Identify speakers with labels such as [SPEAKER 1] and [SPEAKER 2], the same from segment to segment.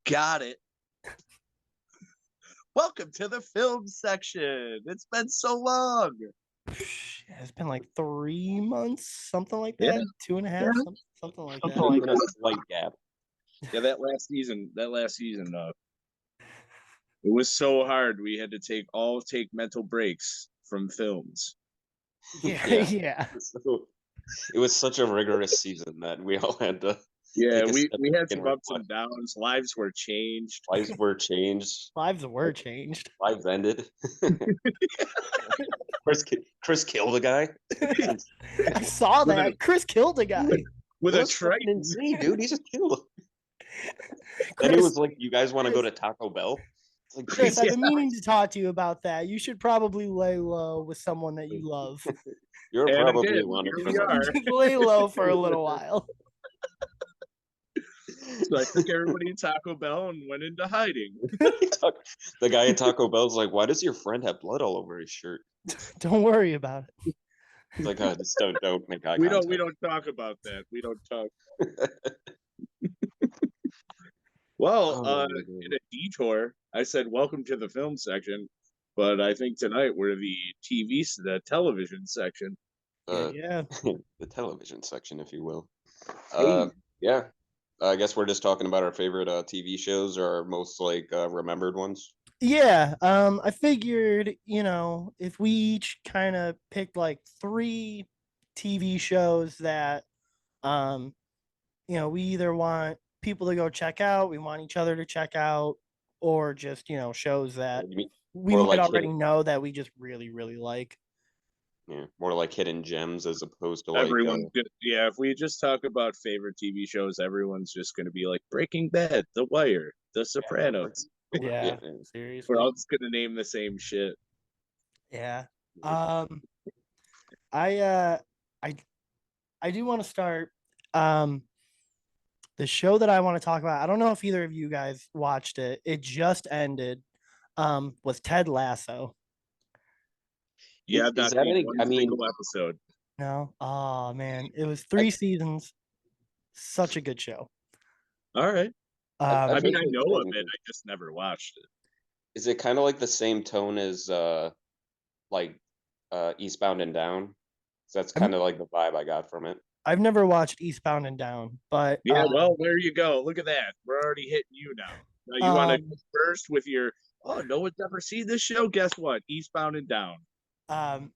[SPEAKER 1] Got it. Welcome to the film section. It's been so long.
[SPEAKER 2] It's been like 3 months, something like
[SPEAKER 1] Yeah.
[SPEAKER 2] that. 2.5,
[SPEAKER 1] Yeah.
[SPEAKER 2] something like
[SPEAKER 1] Something
[SPEAKER 2] that.
[SPEAKER 1] like
[SPEAKER 3] Been a slight gap.
[SPEAKER 1] Yeah, that last season, it was so hard. We had to take mental breaks from films.
[SPEAKER 2] Yeah,
[SPEAKER 3] Yeah.
[SPEAKER 2] yeah.
[SPEAKER 3] So, it was such a rigorous season that we all had to
[SPEAKER 1] Yeah,
[SPEAKER 3] take a
[SPEAKER 1] we
[SPEAKER 3] step
[SPEAKER 1] we
[SPEAKER 3] back
[SPEAKER 1] had
[SPEAKER 3] and
[SPEAKER 1] some ups and
[SPEAKER 3] reflect.
[SPEAKER 1] downs. Lives were changed.
[SPEAKER 3] Lives were changed.
[SPEAKER 2] Lives were changed.
[SPEAKER 3] Lives ended. Chris killed a guy.
[SPEAKER 2] I saw
[SPEAKER 1] With
[SPEAKER 2] that. Chris killed a guy.
[SPEAKER 1] with
[SPEAKER 3] It
[SPEAKER 1] a
[SPEAKER 3] was fucking
[SPEAKER 1] Triton.
[SPEAKER 3] insane, dude. He just killed. Then it
[SPEAKER 2] Chris,
[SPEAKER 3] was like, you guys want to go to Taco Bell? It's like,
[SPEAKER 2] Chris, I've
[SPEAKER 1] Yeah.
[SPEAKER 2] been meaning to talk to you about that. You should probably lay low with someone that you love.
[SPEAKER 3] you're
[SPEAKER 1] And I
[SPEAKER 3] probably
[SPEAKER 1] did.
[SPEAKER 3] one of
[SPEAKER 1] Here we
[SPEAKER 3] them.
[SPEAKER 1] are.
[SPEAKER 2] Just lay low for a little while.
[SPEAKER 1] So I took everybody to Taco Bell and went into hiding.
[SPEAKER 3] The guy at Taco Bell's like, why does your friend have blood all over his shirt?
[SPEAKER 2] Don't worry about it.
[SPEAKER 3] It's like, just don't make eye
[SPEAKER 1] We
[SPEAKER 3] contact.
[SPEAKER 1] don't talk about that. We don't talk. Well, in a detour, I said welcome to the film section, but I think tonight we're the television section.
[SPEAKER 2] Yeah.
[SPEAKER 3] The television section, if you will.
[SPEAKER 1] Hey.
[SPEAKER 3] Yeah. I guess we're just talking about our favorite TV shows or our most remembered ones.
[SPEAKER 2] Yeah, I figured, if we each kind of picked like 3 TV shows that, um, we either want people to go check out, we want each other to check out, or just, shows that we
[SPEAKER 3] Or
[SPEAKER 2] might
[SPEAKER 3] like
[SPEAKER 2] already know that we just really, really like.
[SPEAKER 3] Yeah, more like hidden gems as opposed to like
[SPEAKER 1] Everyone's good. Yeah, if we just talk about favorite TV shows, everyone's just going to be like Breaking Bad, The Wire, The Sopranos.
[SPEAKER 2] Yeah,
[SPEAKER 3] yeah.
[SPEAKER 2] seriously.
[SPEAKER 1] We're all just going to name the same shit.
[SPEAKER 2] Yeah. I I do want to start the show that I want to talk about. I don't know if either of you guys watched it. It just ended. Was Ted Lasso.
[SPEAKER 1] Yeah, I've not
[SPEAKER 3] Is that
[SPEAKER 1] seen
[SPEAKER 3] any?
[SPEAKER 1] one
[SPEAKER 3] I mean,
[SPEAKER 1] single episode.
[SPEAKER 2] No. Oh man, it was 3 seasons. Such a good show.
[SPEAKER 1] All right.
[SPEAKER 3] I
[SPEAKER 1] I mean, I
[SPEAKER 3] think
[SPEAKER 1] know of it. I just never watched it.
[SPEAKER 3] Is it kind of like the same tone as like Eastbound and Down? So that's kind of like the vibe I got from it.
[SPEAKER 2] I've never watched Eastbound and Down, but
[SPEAKER 1] Yeah, well, there you go. Look at that. We're already hitting you now. Now you want to go first with your, oh, no one's ever seen this show? Guess what? Eastbound and Down.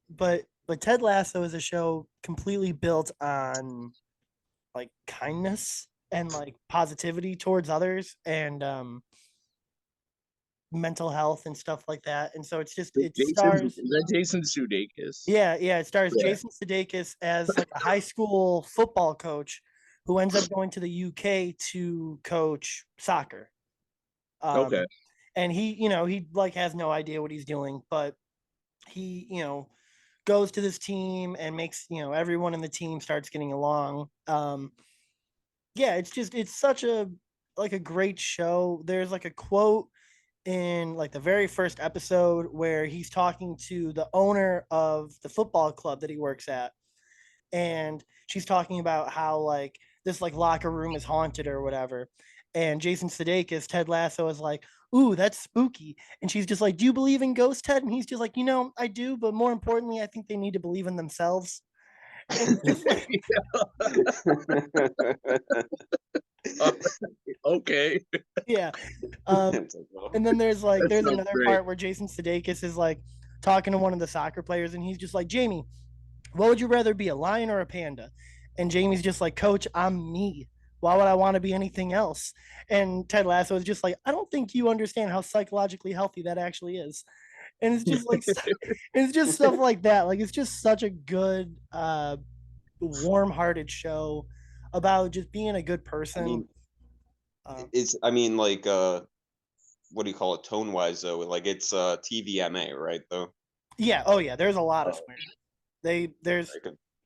[SPEAKER 2] But Ted Lasso is a show completely built on like kindness and like positivity towards others and mental health and stuff like that. And so it stars.
[SPEAKER 1] Is that Jason Sudeikis?
[SPEAKER 2] Yeah, it stars Jason Sudeikis as like a high school football coach who ends up going to the UK to coach soccer.
[SPEAKER 1] Okay.
[SPEAKER 2] And he like has no idea what he's doing, but he, goes to this team and makes, everyone in the team starts getting along. Yeah, it's such a great show. There's like a quote in like the very first episode where he's talking to the owner of the football club that he works at, and she's talking about how like this like locker room is haunted or whatever. And Jason Sudeikis, Ted Lasso, is like, "Ooh, that's spooky." And she's just like, "Do you believe in ghosts, Ted?" And he's just like, "I do, but more importantly, I think they need to believe in themselves."
[SPEAKER 1] Okay.
[SPEAKER 2] Yeah. And then there's another part where Jason Sudeikis is like talking to one of the soccer players, and he's just like, "Jamie, what would you rather be, a lion or a panda?" And Jamie's just like, "Coach, I'm me. Why would I want to be anything else?" And Ted Lasso is just like, "I don't think you understand how psychologically healthy that actually is." And it's just like, it's just stuff like that. Like, it's just such a good, warm-hearted show about just being a good person.
[SPEAKER 3] What do you call it tone wise though? Like it's TVMA, right? Though.
[SPEAKER 2] Yeah. Oh yeah. There's a lot of swearing. There's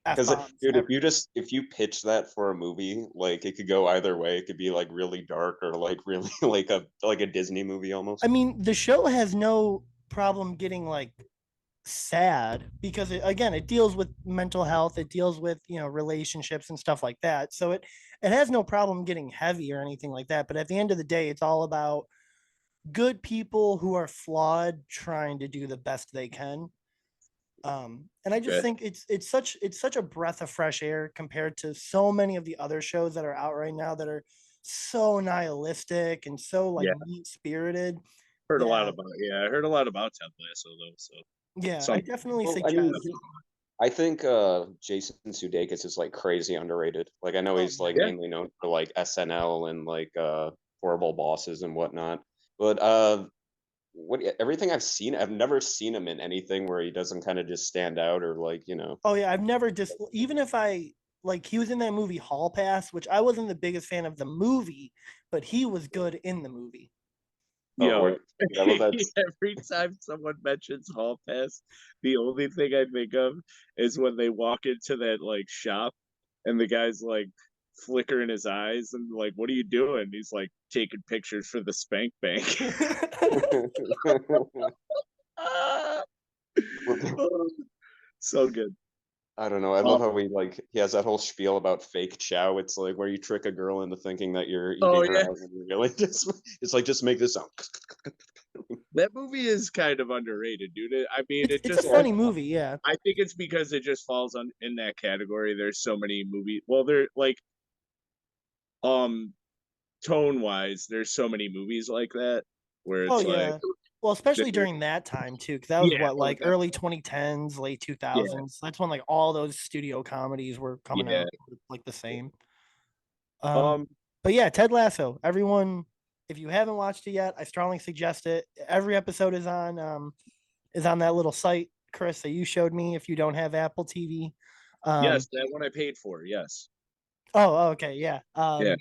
[SPEAKER 3] because dude, if you pitch that for a movie, like it could go either way. It could be like really dark or like really like a Disney movie almost.
[SPEAKER 2] I mean, the show has no problem getting like sad because it deals with mental health, it deals with, relationships and stuff like that. So it has no problem getting heavy or anything like that, but at the end of the day it's all about good people who are flawed trying to do the best they can. And I just
[SPEAKER 1] Okay.
[SPEAKER 2] think it's such a breath of fresh air compared to so many of the other shows that are out right now that are so nihilistic and so like
[SPEAKER 1] Yeah,
[SPEAKER 2] mean spirited.
[SPEAKER 1] heard a lot
[SPEAKER 2] Yeah,
[SPEAKER 1] about. Yeah, I heard a lot about Ted Lasso though. So
[SPEAKER 2] yeah, I
[SPEAKER 1] some.
[SPEAKER 2] definitely
[SPEAKER 3] Well, I mean,
[SPEAKER 2] suggest.
[SPEAKER 3] I think Jason Sudeikis is like crazy underrated. Like I know
[SPEAKER 2] Oh
[SPEAKER 3] he's
[SPEAKER 2] yeah.
[SPEAKER 3] like
[SPEAKER 1] Yeah.
[SPEAKER 3] mainly known for like SNL and like Horrible Bosses and whatnot. But what everything I've seen, I've never seen him in anything where he doesn't kind of just stand out or like, you know.
[SPEAKER 2] Oh yeah, I've never just even if I like he was in that movie Hall Pass, which I wasn't the biggest fan of the movie, but he was good in the movie.
[SPEAKER 3] Oh,
[SPEAKER 1] Yo,
[SPEAKER 3] is that what that's
[SPEAKER 1] every time someone mentions Hall Pass, the only thing I think of is when they walk into that like shop and the guy's like flickering his eyes and like, what are you doing? He's like taking pictures for the Spank Bank. Ah, oh, so good.
[SPEAKER 3] I don't know. I love
[SPEAKER 1] Oh,
[SPEAKER 3] how he has that whole spiel about fake chow. It's like where you trick a girl into thinking that you're
[SPEAKER 1] oh
[SPEAKER 3] eating her
[SPEAKER 1] yeah,
[SPEAKER 3] out when you really just it's like just make this sound.
[SPEAKER 1] that movie is kind of underrated, dude. I mean, it
[SPEAKER 2] It's a
[SPEAKER 1] just
[SPEAKER 3] Yeah,
[SPEAKER 2] funny movie, yeah.
[SPEAKER 1] I think it's because it just falls on in that category. There's so many movies. Well, they're like um tone wise, there's so many movies like that where
[SPEAKER 2] Oh
[SPEAKER 1] it's like,
[SPEAKER 2] yeah. Well, especially during that time too, because that was
[SPEAKER 1] yeah,
[SPEAKER 2] what,
[SPEAKER 1] oh,
[SPEAKER 2] like early 2010s, late
[SPEAKER 1] yeah,
[SPEAKER 2] 2000s. That's when like all those studio comedies were coming
[SPEAKER 1] yeah.
[SPEAKER 2] out like the same. Um,
[SPEAKER 1] Um,
[SPEAKER 2] but yeah, Ted Lasso. Everyone, if you haven't watched it yet, I strongly suggest it. Every episode is on that little site, Chris, that you showed me. If you don't have Apple TV,
[SPEAKER 1] yes,
[SPEAKER 2] um,
[SPEAKER 1] that one I paid for. Yes,
[SPEAKER 2] okay, yeah.
[SPEAKER 1] yeah.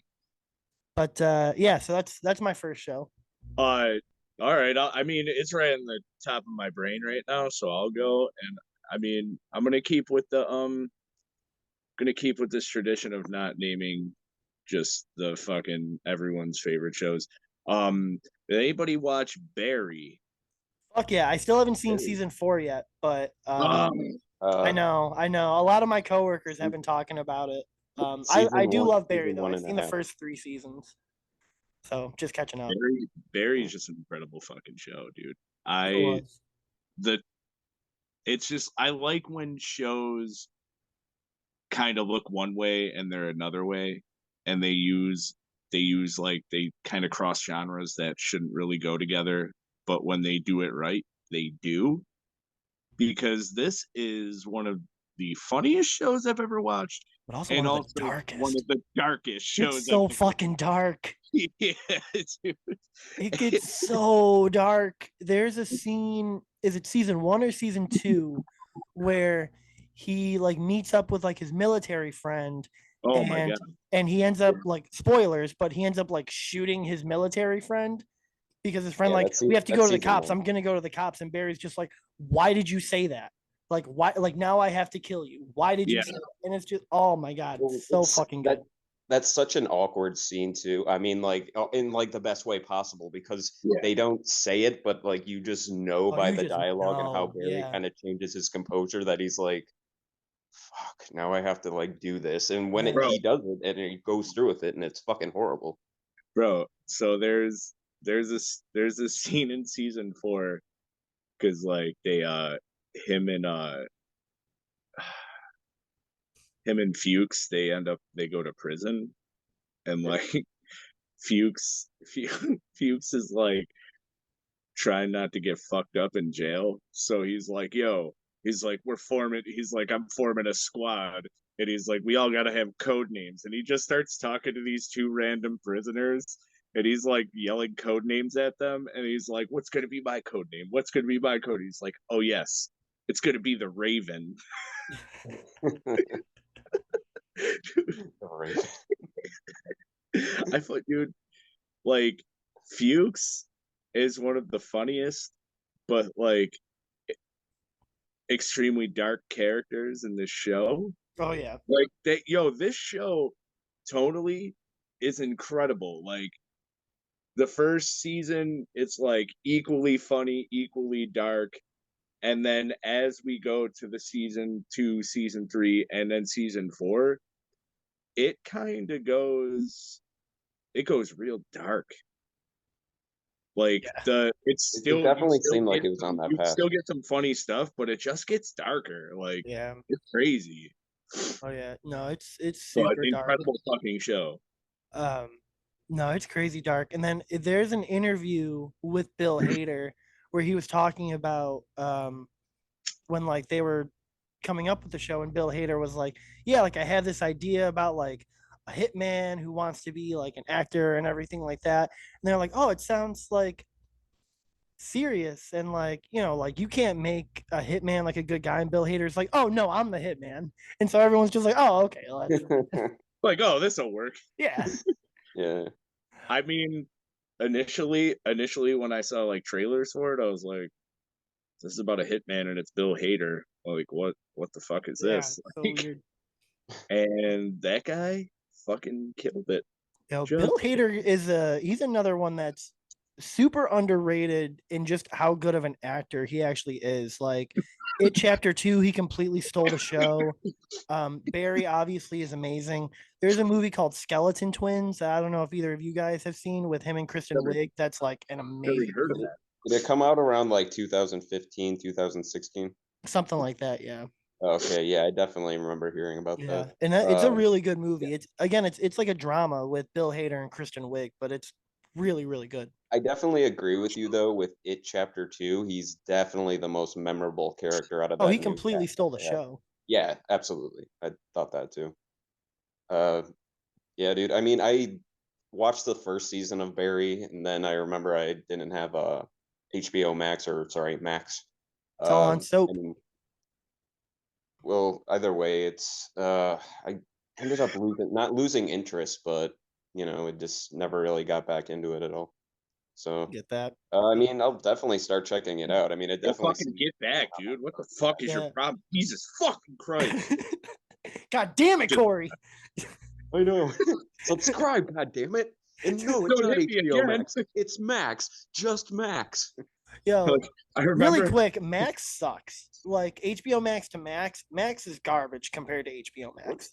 [SPEAKER 2] But yeah, so that's my first show.
[SPEAKER 1] Uh, all right. I mean, it's right on the top of my brain right now, so I'll go. And I mean, I'm gonna keep with this tradition of not naming just the fucking everyone's favorite shows. Did anybody watch Barry?
[SPEAKER 2] Fuck yeah, I still haven't seen
[SPEAKER 3] Barry.
[SPEAKER 2] season 4 yet, but
[SPEAKER 1] Um,
[SPEAKER 3] Uh,
[SPEAKER 2] I know. A lot of my coworkers have been talking about it. I do love Barry
[SPEAKER 3] season
[SPEAKER 2] though.
[SPEAKER 3] one
[SPEAKER 2] I've
[SPEAKER 3] and a
[SPEAKER 2] seen the
[SPEAKER 3] half.
[SPEAKER 2] first 3 seasons, so just catching up.
[SPEAKER 1] Barry's just an incredible fucking show, dude.
[SPEAKER 2] It
[SPEAKER 1] I
[SPEAKER 2] was.
[SPEAKER 1] the it's just I like when shows kind of look one way and they're another way, and they use like they kind of cross genres that shouldn't really go together, but when they do it right, they do. Because this is one of the funniest shows I've ever watched,
[SPEAKER 2] But also one
[SPEAKER 1] and
[SPEAKER 2] of the
[SPEAKER 1] also one of
[SPEAKER 2] darkest.
[SPEAKER 1] the darkest
[SPEAKER 2] It's
[SPEAKER 1] shows I've
[SPEAKER 2] so
[SPEAKER 1] ever.
[SPEAKER 2] fucking dark.
[SPEAKER 1] Yeah, dude.
[SPEAKER 2] It gets so dark. There's a scene, is it season 1 or season 2, where he like meets up with like his military friend
[SPEAKER 1] Oh my
[SPEAKER 2] and
[SPEAKER 1] god.
[SPEAKER 2] he ends up like spoilers, but he ends up like shooting his military friend because his friend
[SPEAKER 3] Yeah,
[SPEAKER 2] like, we have to go
[SPEAKER 3] that's
[SPEAKER 2] to the
[SPEAKER 3] season
[SPEAKER 2] cops.
[SPEAKER 3] one.
[SPEAKER 2] I'm gonna go to the cops, and Barry's just like, why did you say that? Like why? Like now I have to kill you. Why did you
[SPEAKER 1] Yeah,
[SPEAKER 2] say that? And it's just, oh my god,
[SPEAKER 3] Well,
[SPEAKER 2] it's so fucking good.
[SPEAKER 3] that's such an awkward scene too. I mean, like in like the best way possible because
[SPEAKER 1] yeah,
[SPEAKER 3] they don't say it, but like you just know
[SPEAKER 2] Oh,
[SPEAKER 3] by
[SPEAKER 2] you
[SPEAKER 3] the
[SPEAKER 2] just
[SPEAKER 3] dialogue and how
[SPEAKER 2] know,
[SPEAKER 3] Barry
[SPEAKER 2] yeah,
[SPEAKER 3] kind of changes his composure that he's like, "Fuck, now I have to like do this." And when
[SPEAKER 2] yeah.
[SPEAKER 1] bro,
[SPEAKER 3] he does it and he goes through with it, and it's fucking horrible.
[SPEAKER 1] bro. So there's this scene in season 4 because like they him and him and Fuchs they go to prison and like Fuchs is like trying not to get fucked up in jail. So he's like, yo, he's like, I'm forming a squad. And he's like, we all gotta have code names. And he just starts talking to these two random prisoners. And he's like yelling code names at them. And he's like, what's gonna be my code name? What's gonna be my code? He's like, oh yes, it's gonna be the Raven.
[SPEAKER 3] All right.
[SPEAKER 1] I thought, dude, like Fuchs is one of the funniest, but like extremely dark characters in this show.
[SPEAKER 2] Oh yeah.
[SPEAKER 1] Like this show tonally is incredible. Like the first season, it's like equally funny, equally dark, And then as we go to the season 2, season 3, and then season 4, it kind of goes real dark. Like
[SPEAKER 2] Yeah.
[SPEAKER 1] it's
[SPEAKER 3] It
[SPEAKER 1] still
[SPEAKER 3] definitely seemed like it was on that
[SPEAKER 1] you
[SPEAKER 3] path.
[SPEAKER 1] still get some funny stuff, but it just gets darker. Like
[SPEAKER 2] Yeah.
[SPEAKER 1] it's crazy.
[SPEAKER 2] Oh yeah. No, it's
[SPEAKER 1] But
[SPEAKER 2] super dark.
[SPEAKER 1] incredible fucking show.
[SPEAKER 2] No, it's crazy dark. And then there's an interview with Bill Hader where he was talking about when like they were coming up with the show, and Bill Hader was like, yeah, like I had this idea about like a hitman who wants to be like an actor and everything like that. And they're like, oh, it sounds like serious, and like, you know, like you can't make a hitman like a good guy. And Bill Hader's like, oh no, I'm the hitman. And so everyone's just like, oh, okay,
[SPEAKER 1] Like, oh, this'll work.
[SPEAKER 2] yeah.
[SPEAKER 3] Yeah.
[SPEAKER 1] I mean, initially when I saw like trailers for it, I was like, this is about a hitman and it's Bill Hader. Like, what the fuck is
[SPEAKER 2] Yeah,
[SPEAKER 1] this?
[SPEAKER 2] so
[SPEAKER 1] Like,
[SPEAKER 2] weird.
[SPEAKER 1] and that guy fucking killed it.
[SPEAKER 2] You know,
[SPEAKER 1] Just-
[SPEAKER 2] Bill Hader is he's another one that's super underrated in just how good of an actor he actually is. Like It Chapter 2, he completely stole the show. Barry obviously is amazing. There's a movie called Skeleton Twins that I don't know if either of you guys have seen with him and Kristen
[SPEAKER 1] Never-
[SPEAKER 2] Wiig. That's like an
[SPEAKER 1] Never
[SPEAKER 2] amazing
[SPEAKER 1] heard of
[SPEAKER 2] movie.
[SPEAKER 1] that.
[SPEAKER 3] Did it come out around like 2015, 2016?
[SPEAKER 2] Something like that, yeah.
[SPEAKER 3] Okay, yeah, I definitely remember hearing about
[SPEAKER 2] Yeah.
[SPEAKER 3] that.
[SPEAKER 2] And it's a really good movie. It's like a drama with Bill Hader and Kristen Wiig, but it's really, really good.
[SPEAKER 3] I definitely agree with you though with It Chapter 2. He's definitely the most memorable character out of that.
[SPEAKER 2] Oh, he
[SPEAKER 3] new
[SPEAKER 2] completely
[SPEAKER 3] cast.
[SPEAKER 2] stole the
[SPEAKER 3] Yeah.
[SPEAKER 2] show.
[SPEAKER 3] Yeah, absolutely. I thought that too. Yeah, dude. I mean, I watched the first season of Barry, and then I remember I didn't have HBO Max, or sorry, Max.
[SPEAKER 2] It's all on soap.
[SPEAKER 3] Well, either way, it's I ended up not losing interest, but it just never really got back into it at all. So
[SPEAKER 2] Get that.
[SPEAKER 3] I mean, I'll definitely start checking it out. I mean, it
[SPEAKER 1] Don't
[SPEAKER 3] definitely
[SPEAKER 1] fucking get back, dude. What the fuck is
[SPEAKER 2] Yeah.
[SPEAKER 1] your problem? Jesus fucking Christ.
[SPEAKER 2] God damn it, Corey.
[SPEAKER 3] I know. Subscribe, god damn it. And no, it's
[SPEAKER 1] Don't
[SPEAKER 3] not
[SPEAKER 1] hit me
[SPEAKER 3] HBO
[SPEAKER 1] again.
[SPEAKER 3] Max. It's Max. Just Max.
[SPEAKER 2] Yo,
[SPEAKER 1] Like, I
[SPEAKER 2] really
[SPEAKER 1] remember
[SPEAKER 2] quick, Max sucks. Like HBO Max to Max is garbage compared to HBO Max.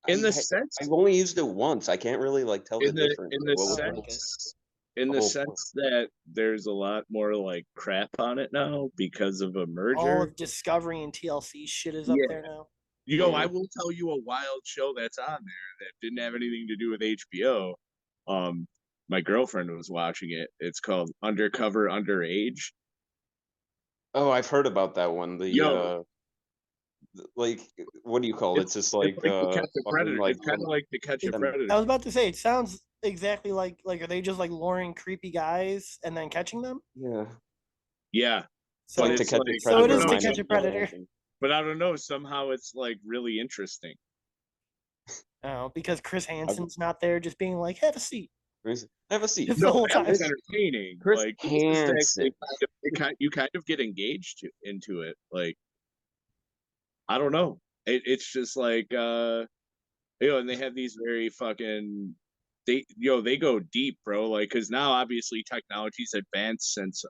[SPEAKER 1] in the sense
[SPEAKER 3] I've only used it once. I can't really like tell the difference.
[SPEAKER 1] in the
[SPEAKER 3] What was
[SPEAKER 1] sense in
[SPEAKER 3] the
[SPEAKER 1] the
[SPEAKER 3] whole
[SPEAKER 1] sense that there's a lot more like crap on it now because of a
[SPEAKER 2] All
[SPEAKER 1] merger.
[SPEAKER 2] of Discovery and TLC shit is up
[SPEAKER 1] Yeah.
[SPEAKER 2] there now.
[SPEAKER 1] Yo, I will tell you a wild show that's on there that didn't have anything to do with HBO. My girlfriend was watching it. It's called Undercover Underage.
[SPEAKER 3] Oh, I've heard about that one. The
[SPEAKER 1] Yo.
[SPEAKER 3] like, what do you call it? It's just like
[SPEAKER 1] To Catch a
[SPEAKER 3] fucking,
[SPEAKER 1] Predator.
[SPEAKER 3] like,
[SPEAKER 1] It's kind of like To Catch a
[SPEAKER 3] them-
[SPEAKER 1] Predator.
[SPEAKER 2] I was about to say, it sounds exactly like are they just like luring creepy guys and then catching them?
[SPEAKER 3] yeah.
[SPEAKER 1] Yeah,
[SPEAKER 2] So,
[SPEAKER 1] but
[SPEAKER 3] Like To
[SPEAKER 1] it's
[SPEAKER 3] Catch
[SPEAKER 1] like,
[SPEAKER 3] a
[SPEAKER 2] so it
[SPEAKER 3] Predator
[SPEAKER 2] is To
[SPEAKER 3] minus
[SPEAKER 2] Catch a Predator.
[SPEAKER 3] something.
[SPEAKER 1] but I don't know. Somehow it's like really interesting.
[SPEAKER 2] oh, because Chris Hansen's not there, just being like, have a seat.
[SPEAKER 3] Have a seat.
[SPEAKER 2] Just the
[SPEAKER 1] No,
[SPEAKER 2] whole
[SPEAKER 1] that was
[SPEAKER 2] time.
[SPEAKER 1] entertaining.
[SPEAKER 3] Chris
[SPEAKER 1] Like it's just
[SPEAKER 3] Hansen.
[SPEAKER 1] actually you kind of get engaged into it. Like I don't know. It's just like and they have these very fucking they go deep, bro. Like because now obviously technology's advanced since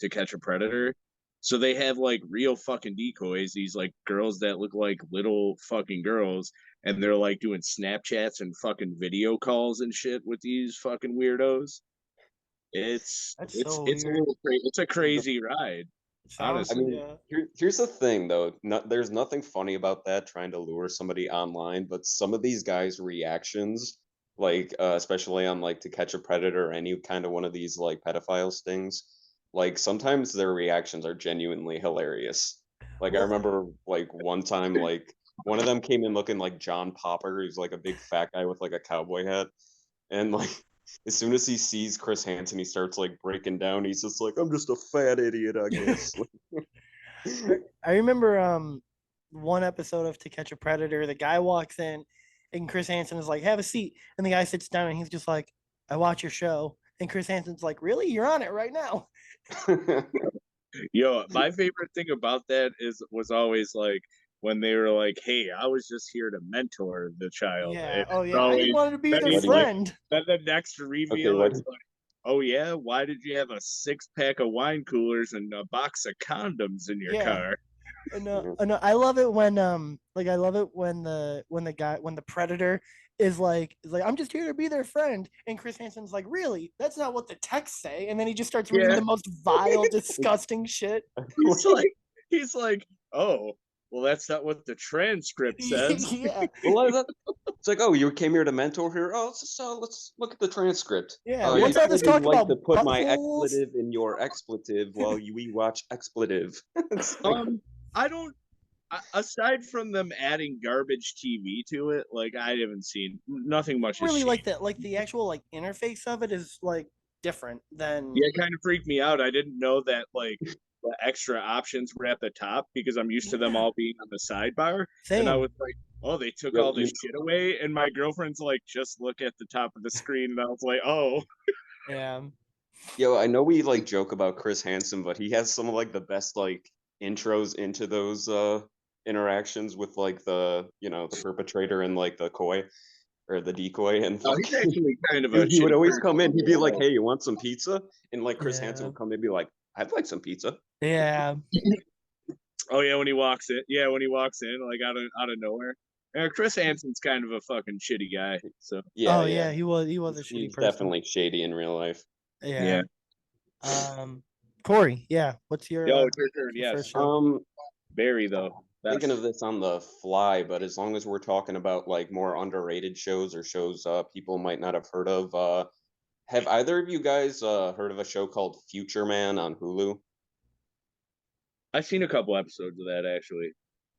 [SPEAKER 1] To Catch a Predator. So they have like real fucking decoys, these like girls that look like little fucking girls, and they're like doing Snapchats and fucking video calls and shit with these fucking weirdos. It's
[SPEAKER 2] That's
[SPEAKER 1] it's
[SPEAKER 2] so
[SPEAKER 1] it's a
[SPEAKER 2] weird.
[SPEAKER 1] little it's a crazy ride.
[SPEAKER 2] Sounds-
[SPEAKER 3] I mean,
[SPEAKER 2] yeah.
[SPEAKER 3] here's the thing though. There's nothing funny about that, trying to lure somebody online, but some of these guys' reactions, like especially on like To Catch a Predator or any kind of one of these like pedophile stings, like sometimes their reactions are genuinely hilarious. Like I
[SPEAKER 2] Well-
[SPEAKER 3] remember like one time like one of them came in looking like John Popper, who's like a big fat guy with like a cowboy hat, and like as soon as he sees Chris Hansen, he starts like breaking down. He's just like, "I'm just a fat idiot, I guess."
[SPEAKER 2] I remember one episode of To Catch a Predator, the guy walks in and Chris Hansen is like, have a seat. And the guy sits down and he's just like, I watch your show. And Chris Hansen's like, really? You're on it right now.
[SPEAKER 1] Yo, my favorite thing about that was always like when they were like, "Hey, I was just here to mentor the child."
[SPEAKER 2] Yeah.
[SPEAKER 1] It's
[SPEAKER 2] Oh, yeah. I
[SPEAKER 1] always-
[SPEAKER 2] just wanted to be
[SPEAKER 1] that
[SPEAKER 2] their
[SPEAKER 1] is like-
[SPEAKER 2] friend.
[SPEAKER 1] Then the next reveal
[SPEAKER 3] what-
[SPEAKER 1] is like, oh yeah, why did you have a 6-pack of wine coolers and a box of condoms in your
[SPEAKER 2] Yeah.
[SPEAKER 1] car?
[SPEAKER 3] Yeah.
[SPEAKER 2] No, I love it when I love it when the predator is like I'm just here to be their friend, and Chris Hansen's like, really, that's not what the texts say, and then he just starts reading
[SPEAKER 1] Yeah.
[SPEAKER 2] the most vile, disgusting shit.
[SPEAKER 1] He's like, he's like, oh, well, that's not what the transcript says.
[SPEAKER 2] Yeah,
[SPEAKER 3] Well, it's like, oh, you came here to mentor here. Oh, let's look at the transcript.
[SPEAKER 2] yeah.
[SPEAKER 3] You
[SPEAKER 2] What's all this
[SPEAKER 3] told me
[SPEAKER 2] talk
[SPEAKER 3] you like
[SPEAKER 2] about
[SPEAKER 3] to put my
[SPEAKER 2] buttholes?
[SPEAKER 3] expletive in your expletive while we watch expletive. It's like,
[SPEAKER 1] I don't. Aside from them adding garbage TV to it, like I haven't seen nothing much.
[SPEAKER 2] Really
[SPEAKER 1] Has
[SPEAKER 2] like
[SPEAKER 1] changed.
[SPEAKER 2] that, like the actual like interface of it is like different than
[SPEAKER 1] Yeah, it kind of freaked me out. I didn't know that like the extra options were at the top because I'm used to them
[SPEAKER 2] Yeah.
[SPEAKER 1] all being on the sidebar, and I
[SPEAKER 2] Same.
[SPEAKER 1] was like, oh, they took
[SPEAKER 3] yo,
[SPEAKER 1] all this shit away, and my girlfriend's like, just look at the top of the screen, and I was like, oh,
[SPEAKER 2] Yeah.
[SPEAKER 3] I know we like joke about Chris Hansen, but he has some of like the best like intros into those interactions with like the the perpetrator and like the coy or the decoy and
[SPEAKER 1] oh, he's
[SPEAKER 3] fucking
[SPEAKER 1] actually kind of a
[SPEAKER 3] he would
[SPEAKER 1] shitty
[SPEAKER 3] always
[SPEAKER 1] person
[SPEAKER 3] come in, he'd be like,
[SPEAKER 1] overall.
[SPEAKER 3] hey, you want some pizza? And like Chris Hansen
[SPEAKER 2] Yeah.
[SPEAKER 3] would come in and be like, I'd like some pizza.
[SPEAKER 2] Yeah.
[SPEAKER 1] Oh yeah, when he walks in, like out of nowhere. Chris Hansen's kind of a fucking shitty guy. So
[SPEAKER 3] Yeah,
[SPEAKER 2] Oh
[SPEAKER 3] yeah.
[SPEAKER 2] yeah, he was a shitty
[SPEAKER 3] He's
[SPEAKER 2] person.
[SPEAKER 3] definitely shady in real life.
[SPEAKER 2] Yeah.
[SPEAKER 1] yeah.
[SPEAKER 2] Corey, yeah. What's your
[SPEAKER 1] Yo, it's your turn.
[SPEAKER 2] your first
[SPEAKER 1] Yes,
[SPEAKER 2] show?
[SPEAKER 1] Barry though.
[SPEAKER 3] Thinking of
[SPEAKER 1] Best.
[SPEAKER 3] this on the fly, but as long as we're talking about like more underrated shows or shows people might not have heard of, have either of you guys heard of a show called Future Man on Hulu?
[SPEAKER 1] I've seen a couple episodes of that actually.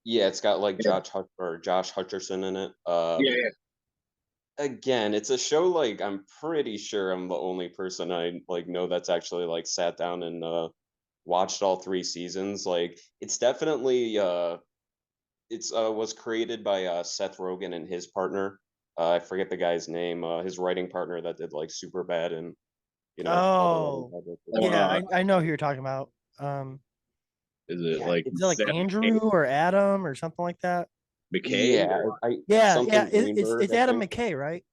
[SPEAKER 3] Yeah, it's got like
[SPEAKER 1] Yeah.
[SPEAKER 3] Josh Hutcherson in it.
[SPEAKER 1] Yeah.
[SPEAKER 3] Again, it's a show like I'm pretty sure I'm the only person I like know that's actually like sat down and watched all 3 seasons. Like it's definitely it's was created by Seth Rogen and his partner. I forget the guy's name. His writing partner that did like Super Bad and all the writing
[SPEAKER 2] Oh,
[SPEAKER 3] projects as
[SPEAKER 2] yeah,
[SPEAKER 3] well.
[SPEAKER 1] Uh,
[SPEAKER 2] I know who you're talking about.
[SPEAKER 1] is it
[SPEAKER 3] Yeah,
[SPEAKER 1] like
[SPEAKER 2] Is it like
[SPEAKER 1] Zach
[SPEAKER 2] Andrew or Adam or something like that?
[SPEAKER 1] McKay
[SPEAKER 3] yeah,
[SPEAKER 1] or
[SPEAKER 3] I
[SPEAKER 2] Yeah, yeah.
[SPEAKER 3] something
[SPEAKER 2] It's
[SPEAKER 3] Greenberg,
[SPEAKER 2] it's
[SPEAKER 3] I
[SPEAKER 2] Adam
[SPEAKER 3] think.
[SPEAKER 2] McKay, right?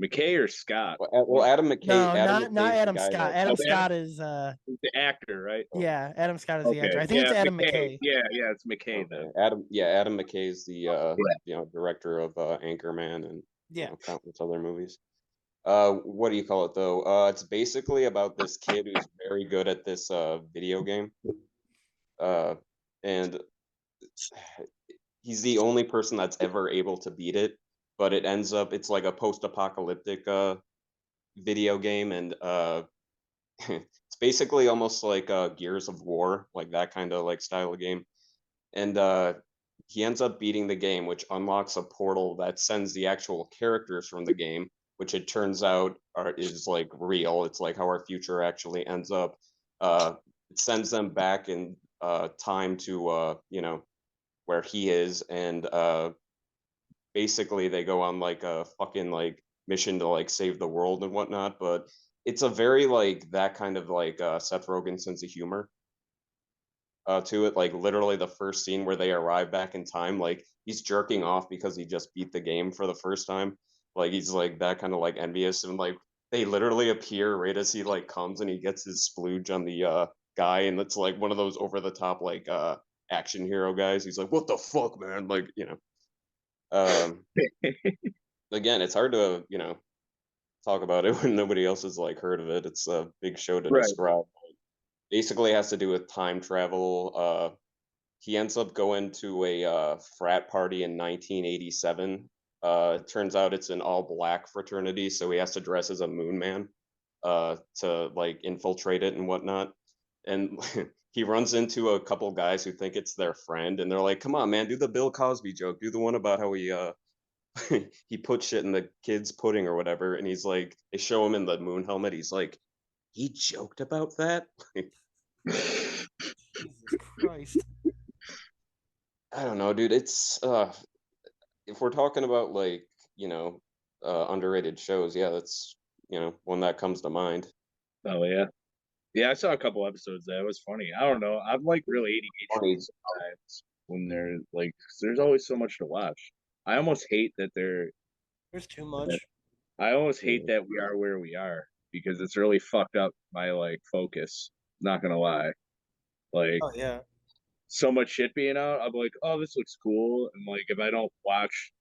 [SPEAKER 1] McKay or Scott?
[SPEAKER 3] Well,
[SPEAKER 2] No,
[SPEAKER 3] Adam
[SPEAKER 2] not
[SPEAKER 3] McKay's the
[SPEAKER 2] Adam
[SPEAKER 3] guy
[SPEAKER 2] Scott.
[SPEAKER 3] that.
[SPEAKER 2] Adam
[SPEAKER 1] Adam,
[SPEAKER 2] Scott is
[SPEAKER 1] the actor, right?
[SPEAKER 2] yeah, Adam Scott is the actor.
[SPEAKER 1] Okay.
[SPEAKER 2] I think it's
[SPEAKER 1] Yeah,
[SPEAKER 2] Adam
[SPEAKER 1] McKay.
[SPEAKER 2] McKay.
[SPEAKER 1] Yeah, it's McKay
[SPEAKER 3] Okay,
[SPEAKER 1] then.
[SPEAKER 3] Adam McKay's the director of Anchorman and
[SPEAKER 2] Yeah.
[SPEAKER 3] countless other movies. What do you call it though? It's basically about this kid who's very good at this video game. And he's the only person that's ever able to beat it, but it ends up it's like a post-apocalyptic video game, and it's basically almost like Gears of War, like that kind of like style of game. And he ends up beating the game, which unlocks a portal that sends the actual characters from the game, which it turns out is like real. It's like how our future actually ends up. It sends them back in time to where he is, and basically they go on like a fucking like mission to like save the world and whatnot. But it's a very like that kind of like Seth Rogen sense of humor to it. Like literally the first scene where they arrive back in time, like he's jerking off because he just beat the game for the first time. Like he's like that kind of like envious, and like they literally appear right as he like comes and he gets his splooge on the guy, and it's like one of those over the top like action hero guys. He's like, what the fuck, man? Like, um again, it's hard to talk about it when nobody else has like heard of it. It's a big show to
[SPEAKER 1] Right.
[SPEAKER 3] describe. Basically has to do with time travel. He ends up going to a frat party in 1987. It turns out it's an all black fraternity, so he has to dress as a moon man to like infiltrate it and whatnot. And he runs into a couple guys who think it's their friend, and they're like, "Come on, man, do the Bill Cosby joke. Do the one about how he he put shit in the kid's pudding or whatever." And he's like, they show him in the moon helmet. He's like, he joked about that.
[SPEAKER 2] Jesus Christ.
[SPEAKER 3] I don't know, dude. It's if we're talking about like, underrated shows, yeah, that's one that comes to mind.
[SPEAKER 1] Oh yeah. Yeah, I saw a couple episodes of that. It was funny. I don't know. I'm like really
[SPEAKER 3] Funny.
[SPEAKER 1] ADHD sometimes when they're like, 'cause there's always so much to watch. I almost hate that they're.
[SPEAKER 2] There's too much.
[SPEAKER 1] I almost hate
[SPEAKER 3] Yeah.
[SPEAKER 1] that we are where we are. because it's really fucked up my like focus. Not gonna lie, like
[SPEAKER 2] Oh yeah.
[SPEAKER 1] so much shit being out. I'm like, oh, this looks cool, and like if I don't watch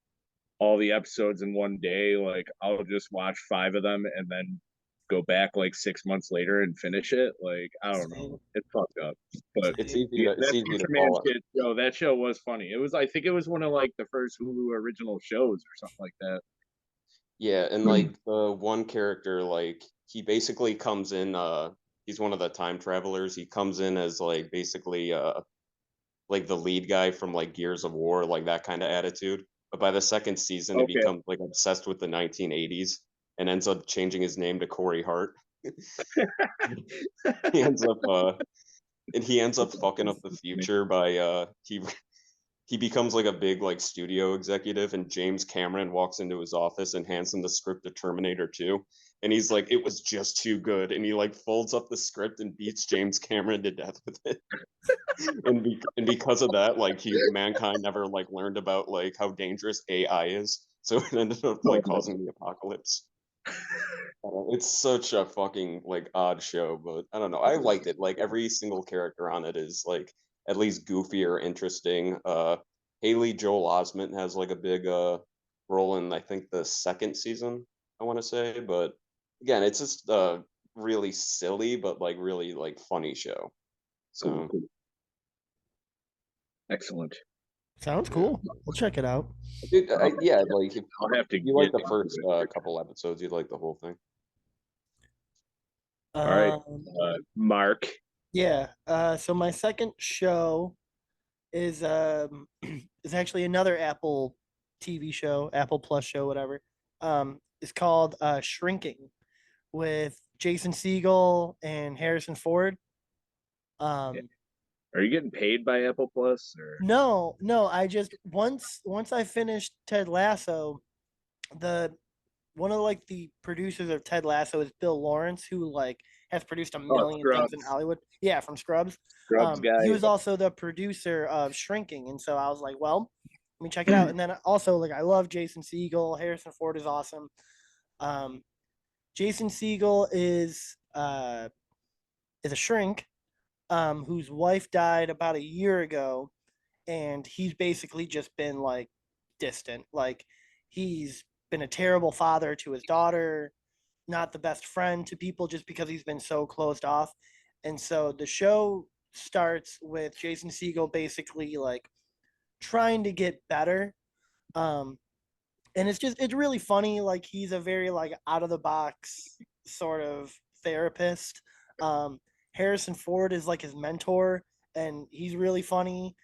[SPEAKER 1] all the episodes in one day, like I'll just watch 5 of them and then go back like 6 months later and finish it. Like I don't
[SPEAKER 2] Same.
[SPEAKER 1] know, it's fucked up. But
[SPEAKER 3] It's
[SPEAKER 2] Same.
[SPEAKER 3] easy to
[SPEAKER 1] that Superman
[SPEAKER 3] fall.
[SPEAKER 1] shit, yo, that show was funny. It was, I think, it was one of like the first Hulu original shows or something like that.
[SPEAKER 3] Yeah, and like the one character, like he basically comes in. He's one of the time travelers. He comes in as like basically like the lead guy from like Gears of War, like that kind of attitude. But by the second season, he
[SPEAKER 1] Okay,
[SPEAKER 3] becomes like obsessed with the 1980s and ends up changing his name to Corey Hart. He ends up and he ends up fucking up the future by he becomes like a big like studio executive, and James Cameron walks into his office and hands him the script of Terminator 2, and he's like, it was just too good, and he like folds up the script and beats James Cameron to death with it. And because of that, like mankind never like learned about like how dangerous AI is, so it ended up like causing the apocalypse. It's such a fucking like odd show, but I don't know. I liked it. Like every single character on it is like at least goofy or interesting. Haley Joel Osment has like a big role in I think the second season, I want to say, but again, it's just really silly but like really like funny show.
[SPEAKER 1] cool,
[SPEAKER 3] So
[SPEAKER 1] cool. Excellent.
[SPEAKER 2] Sounds
[SPEAKER 3] yeah.
[SPEAKER 2] cool. We'll check it out.
[SPEAKER 3] Dude, yeah, like
[SPEAKER 1] I'll have to
[SPEAKER 3] if you like
[SPEAKER 1] get
[SPEAKER 3] the
[SPEAKER 1] into
[SPEAKER 3] first
[SPEAKER 1] it.
[SPEAKER 3] couple episodes, you'd like the whole thing.
[SPEAKER 1] All right,
[SPEAKER 2] Um,
[SPEAKER 1] Mark.
[SPEAKER 2] yeah. So my second show is is actually another Apple TV show, Apple Plus show, whatever. It's called Shrinking with Jason Segel and Harrison Ford.
[SPEAKER 1] Yeah.
[SPEAKER 2] Um,
[SPEAKER 1] Are you getting paid by Apple Plus or?
[SPEAKER 2] no, no, I just once I finished Ted Lasso, the one of like the producers of Ted Lasso is Bill Lawrence, who like has produced a
[SPEAKER 1] Oh,
[SPEAKER 2] million things in
[SPEAKER 1] Scrubs.
[SPEAKER 2] Hollywood. Yeah, from Scrubs.
[SPEAKER 1] Scrubs guy.
[SPEAKER 2] He was also the producer of Shrinking, and so I was like, well, let me check it out. And then also like I love Jason Segel. Harrison Ford is awesome. Um, Jason Segel is a shrink whose wife died about a year ago, and he's basically just been like distant. Like he's been a terrible father to his daughter, not the best friend to people just because he's been so closed off. And so the show starts with Jason Segel basically like trying to get better. Um, and it's really funny. Like he's a very like out of the box sort of therapist. Harrison Ford is like his mentor, and he's really funny.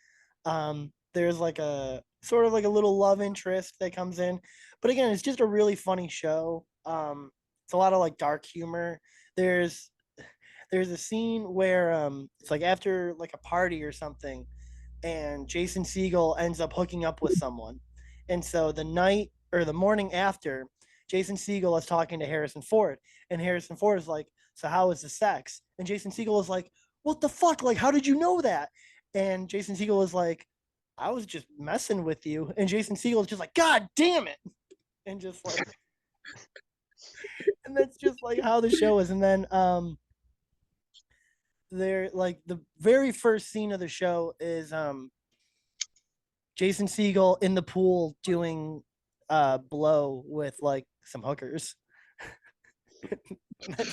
[SPEAKER 2] There's like a sort of like a little love interest that comes in, but again, it's just a really funny show. It's a lot of like dark humor. There's there's a scene where it's like after like a party or something, and Jason Segel ends up hooking up with someone, and so the night or the morning after, Jason Segel is talking to Harrison Ford, and Harrison Ford is like, "So how was the sex?" And Jason Segel is like, "What the fuck? Like, how did you know that?" And Jason Segel is like, "I was just messing with you." And Jason Segel is just like, "God damn it!" And just like, and that's just like how the show is. And then they're like the very first scene of the show is Jason Segel in the pool doing blow with like some hookers.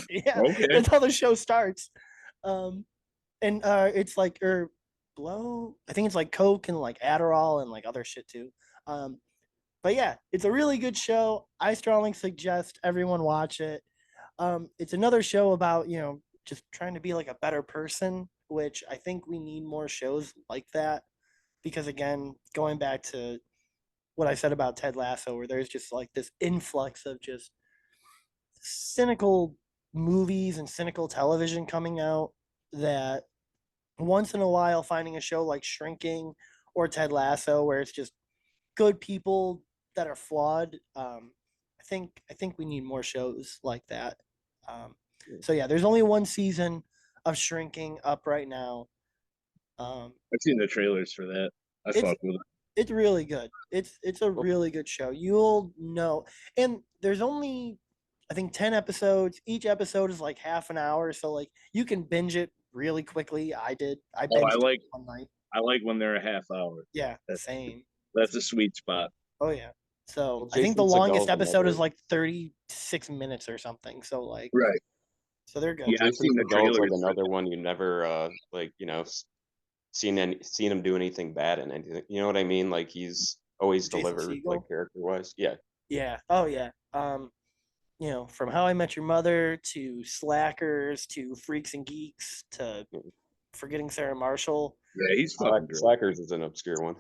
[SPEAKER 2] Yeah,
[SPEAKER 1] Okay.
[SPEAKER 2] that's how the show starts. Um, and it's like blow. I think it's like Coke and like Adderall and like other shit too. Um, but yeah, it's a really good show. I strongly suggest everyone watch it. It's another show about just trying to be like a better person, which I think we need more shows like that. Because again, going back to what I said about Ted Lasso, where there's just like this influx of just cynical movies and cynical television coming out, that once in a while finding a show like Shrinking or Ted Lasso where it's just good people that are flawed. I think we need more shows like that. Um, so yeah, there's only one season of Shrinking up right now.
[SPEAKER 1] I've seen the trailers for that. I
[SPEAKER 2] It's
[SPEAKER 1] fuck with it.
[SPEAKER 2] it's really good. It's a really good show. You'll know, and there's only I think 10 episodes. Each episode is like half an hour, so like you can binge it really quickly. I did. I
[SPEAKER 1] Oh,
[SPEAKER 2] binged it one night.
[SPEAKER 1] I like when they're a half hour.
[SPEAKER 2] Yeah,
[SPEAKER 1] That's
[SPEAKER 2] same.
[SPEAKER 1] that's a sweet spot.
[SPEAKER 2] Oh yeah. So
[SPEAKER 3] Well,
[SPEAKER 2] I think the
[SPEAKER 3] Jason
[SPEAKER 2] longest
[SPEAKER 3] Segel's
[SPEAKER 2] episode is
[SPEAKER 3] another-
[SPEAKER 2] like 36 minutes or something. So like,
[SPEAKER 1] Right.
[SPEAKER 2] so they're good.
[SPEAKER 1] Yeah, I've
[SPEAKER 3] Jason
[SPEAKER 1] seen the
[SPEAKER 3] Segel's like
[SPEAKER 1] trailers.
[SPEAKER 3] another one you never like, you know, seen him do anything bad in anything. You know what I mean? Like he's always
[SPEAKER 2] Jason
[SPEAKER 3] delivered
[SPEAKER 2] Segel?
[SPEAKER 3] like character wise. Yeah.
[SPEAKER 2] Yeah. Oh yeah. You know, from How I Met Your Mother to Slackers to Freaks and Geeks to Forgetting Sarah Marshall.
[SPEAKER 1] Yeah, he's fucking great.
[SPEAKER 3] Slackers is an obscure one.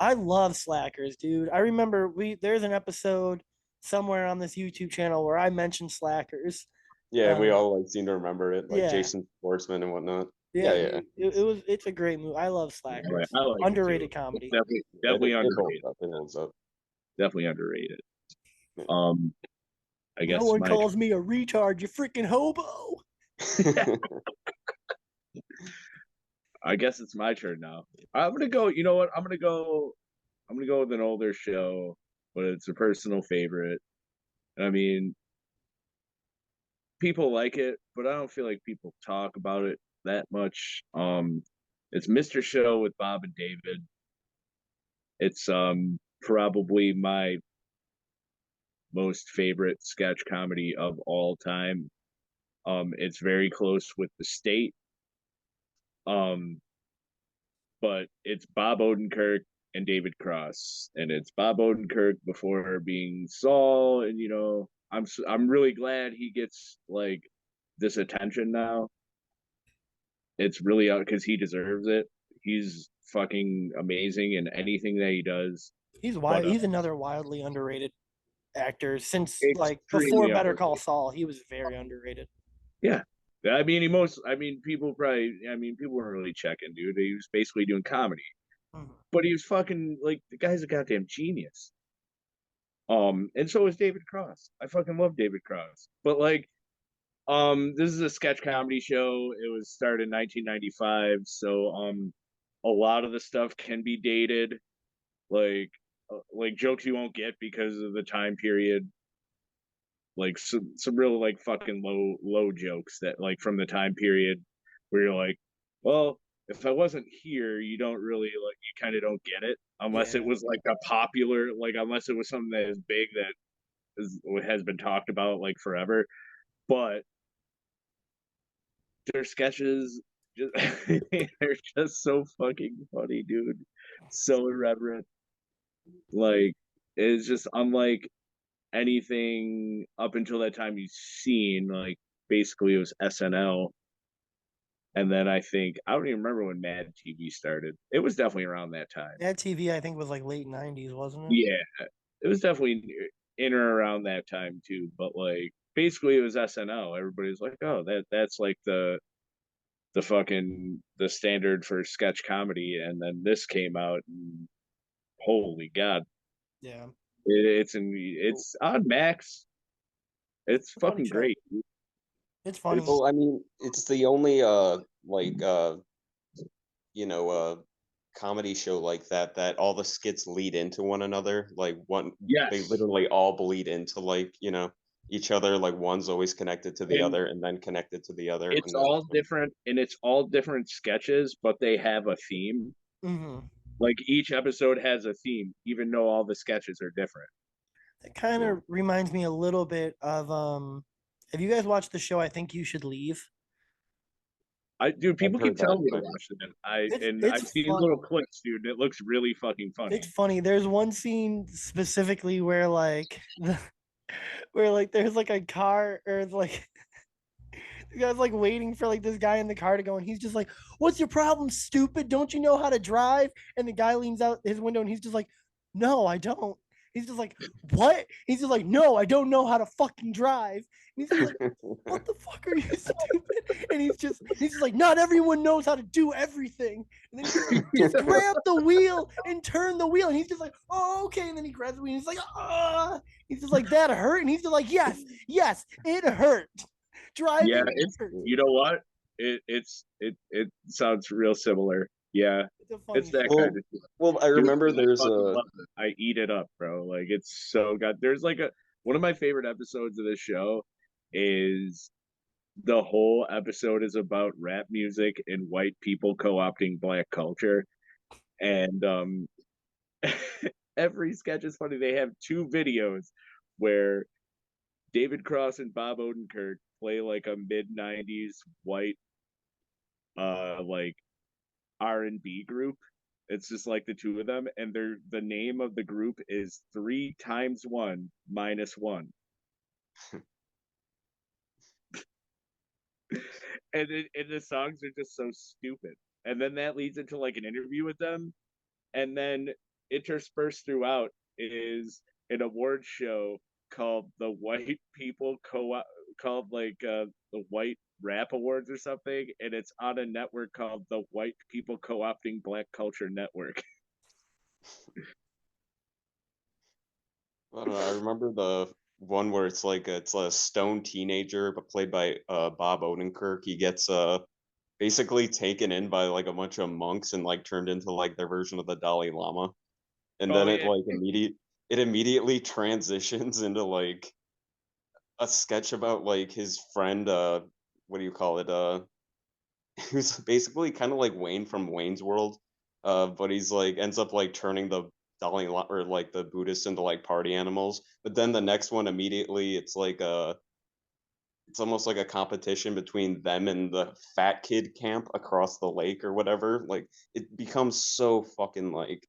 [SPEAKER 2] I love Slackers, dude. I remember there's an episode somewhere on this YouTube channel where I mentioned Slackers.
[SPEAKER 3] Yeah, we all like seem to remember it, like
[SPEAKER 2] yeah.
[SPEAKER 3] Jason Schwartzman and whatnot.
[SPEAKER 2] Yeah,
[SPEAKER 3] Yeah.
[SPEAKER 2] It's a great movie. I love Slackers.
[SPEAKER 1] I like it,
[SPEAKER 2] Underrated
[SPEAKER 1] too.
[SPEAKER 2] comedy.
[SPEAKER 1] Definitely
[SPEAKER 3] It holds
[SPEAKER 1] underrated.
[SPEAKER 3] up. It holds up.
[SPEAKER 1] Definitely underrated.
[SPEAKER 3] Yeah.
[SPEAKER 1] I guess
[SPEAKER 2] No one
[SPEAKER 1] my
[SPEAKER 2] calls me a retard, you freaking hobo.
[SPEAKER 1] I guess it's my turn now. I'm gonna go. You know what? I'm gonna go with an older show, but it's a personal favorite. I mean, people like it, but I don't feel like people talk about it that much. It's Mr. Show with Bob and David. It's probably my most favorite sketch comedy of all time. It's very close with The State. But it's Bob Odenkirk and David Cross, and it's Bob Odenkirk before being Saul, and you know, I'm really glad he gets like this attention now. It's really out because he deserves it. He's fucking amazing in anything that he does.
[SPEAKER 2] He's wild.
[SPEAKER 1] But,
[SPEAKER 2] He's another wildly underrated actor since like
[SPEAKER 1] Extremely
[SPEAKER 2] before Better Call
[SPEAKER 1] underrated.
[SPEAKER 2] Saul. He was very underrated.
[SPEAKER 1] Yeah. People weren't really checking, dude. He was basically doing comedy.
[SPEAKER 2] Mhm.
[SPEAKER 1] But he was fucking like the guy's a goddamn genius. And so is David Cross. I fucking love David Cross. But like, this is a sketch comedy show. It was started in 1995, so a lot of the stuff can be dated, like jokes you won't get because of the time period. Like some real like fucking low jokes that like from the time period where you're like, well, if I wasn't here, you don't really like you kind of don't get it unless it
[SPEAKER 2] Yeah.
[SPEAKER 1] was like a popular like unless it was something that is big that has been talked about like forever. But their sketches just they're just so fucking funny, dude. So irreverent. Like it's just unlike anything up until that time you've seen. Like basically it was SNL. And then I don't even remember when Mad TV started. It was definitely around that time.
[SPEAKER 2] Mad TV, I think, was like late 90s, wasn't it?
[SPEAKER 1] Yeah. It was definitely in or around that time too. But like basically it was SNL. Everybody's like, oh, that's like the standard for sketch comedy. And then this came out and holy God.
[SPEAKER 2] Yeah.
[SPEAKER 1] It's on Max. It's
[SPEAKER 2] a funny
[SPEAKER 1] fucking
[SPEAKER 2] show.
[SPEAKER 1] great.
[SPEAKER 2] It's funny.
[SPEAKER 3] Well, I mean, it's the only comedy show like that all the skits lead into one another. Like they
[SPEAKER 1] Yes.
[SPEAKER 3] literally all bleed into like, you know, each other. Like one's always connected to the
[SPEAKER 1] And
[SPEAKER 3] other and then connected to the other.
[SPEAKER 1] It's
[SPEAKER 3] and then-
[SPEAKER 1] all different and it's all different sketches, but they have a theme.
[SPEAKER 2] hmm
[SPEAKER 1] Like each episode has a theme, even though all the sketches are different.
[SPEAKER 2] It kind of reminds me a little bit of have you guys watched the show I Think You Should Leave?
[SPEAKER 1] People keep
[SPEAKER 3] heard that,
[SPEAKER 1] telling me to
[SPEAKER 3] but-
[SPEAKER 1] watch it.
[SPEAKER 2] It's
[SPEAKER 1] I've seen
[SPEAKER 2] fun.
[SPEAKER 1] little clips, dude. It looks really fucking funny.
[SPEAKER 2] It's funny. There's one scene specifically where like where like there's like a car or it's like the guy's like waiting for like this guy in the car to go and he's just like, "What's your problem, stupid? Don't you know how to drive?" And the guy leans out his window and he's just like, "No, I don't." He's just like, "What?" He's just like, "No, I don't know how to fucking drive." And he's just like, "What the fuck are you, stupid?" And he's just like, "Not everyone knows how to do everything." And then he's like, "Just grab the wheel and turn the wheel." And he's just like, "Oh, okay." And then he grabs the wheel and he's like, "Ah." He's just like, "That hurt?" And he's just like, "Yes, it hurt. Driving
[SPEAKER 1] Yeah,
[SPEAKER 2] hurt."
[SPEAKER 1] You know what? It sounds real similar. Yeah,
[SPEAKER 2] It's a funny
[SPEAKER 1] it's that
[SPEAKER 3] Well,
[SPEAKER 1] kind of shit.
[SPEAKER 3] Well, I
[SPEAKER 1] Dude,
[SPEAKER 3] remember
[SPEAKER 1] I
[SPEAKER 3] there's
[SPEAKER 1] fucking
[SPEAKER 3] a
[SPEAKER 1] love it. I eat it up, bro. Like it's so good. There's like one of my favorite episodes of this show is the whole episode is about rap music and white people co-opting black culture. And every sketch is funny. They have two videos where David Cross and Bob Odenkirk play like a mid '90s white like R&B group. It's just like the two of them, and the name of the group is 3 times 1 minus 1. And the songs are just so stupid. And then that leads into like an interview with them, and then interspersed throughout is an award show called the White People called like the White Rap Awards or something, and it's on a network called the White People Co-opting Black Culture Network.
[SPEAKER 3] I don't know. I remember the one where it's a stone teenager, but played by Bob Odenkirk. He gets basically taken in by like a bunch of monks and like turned into like their version of the Dalai Lama. And
[SPEAKER 1] Oh
[SPEAKER 3] then
[SPEAKER 1] yeah,
[SPEAKER 3] it immediately transitions into like a sketch about like his friend what do you call it? Who's basically kind of like Wayne from Wayne's World. But he's like ends up like turning the Dalai Lama or like the Buddhists into like party animals. But then the next one immediately it's like it's almost like a competition between them and the fat kid camp across the lake or whatever. Like it becomes so fucking like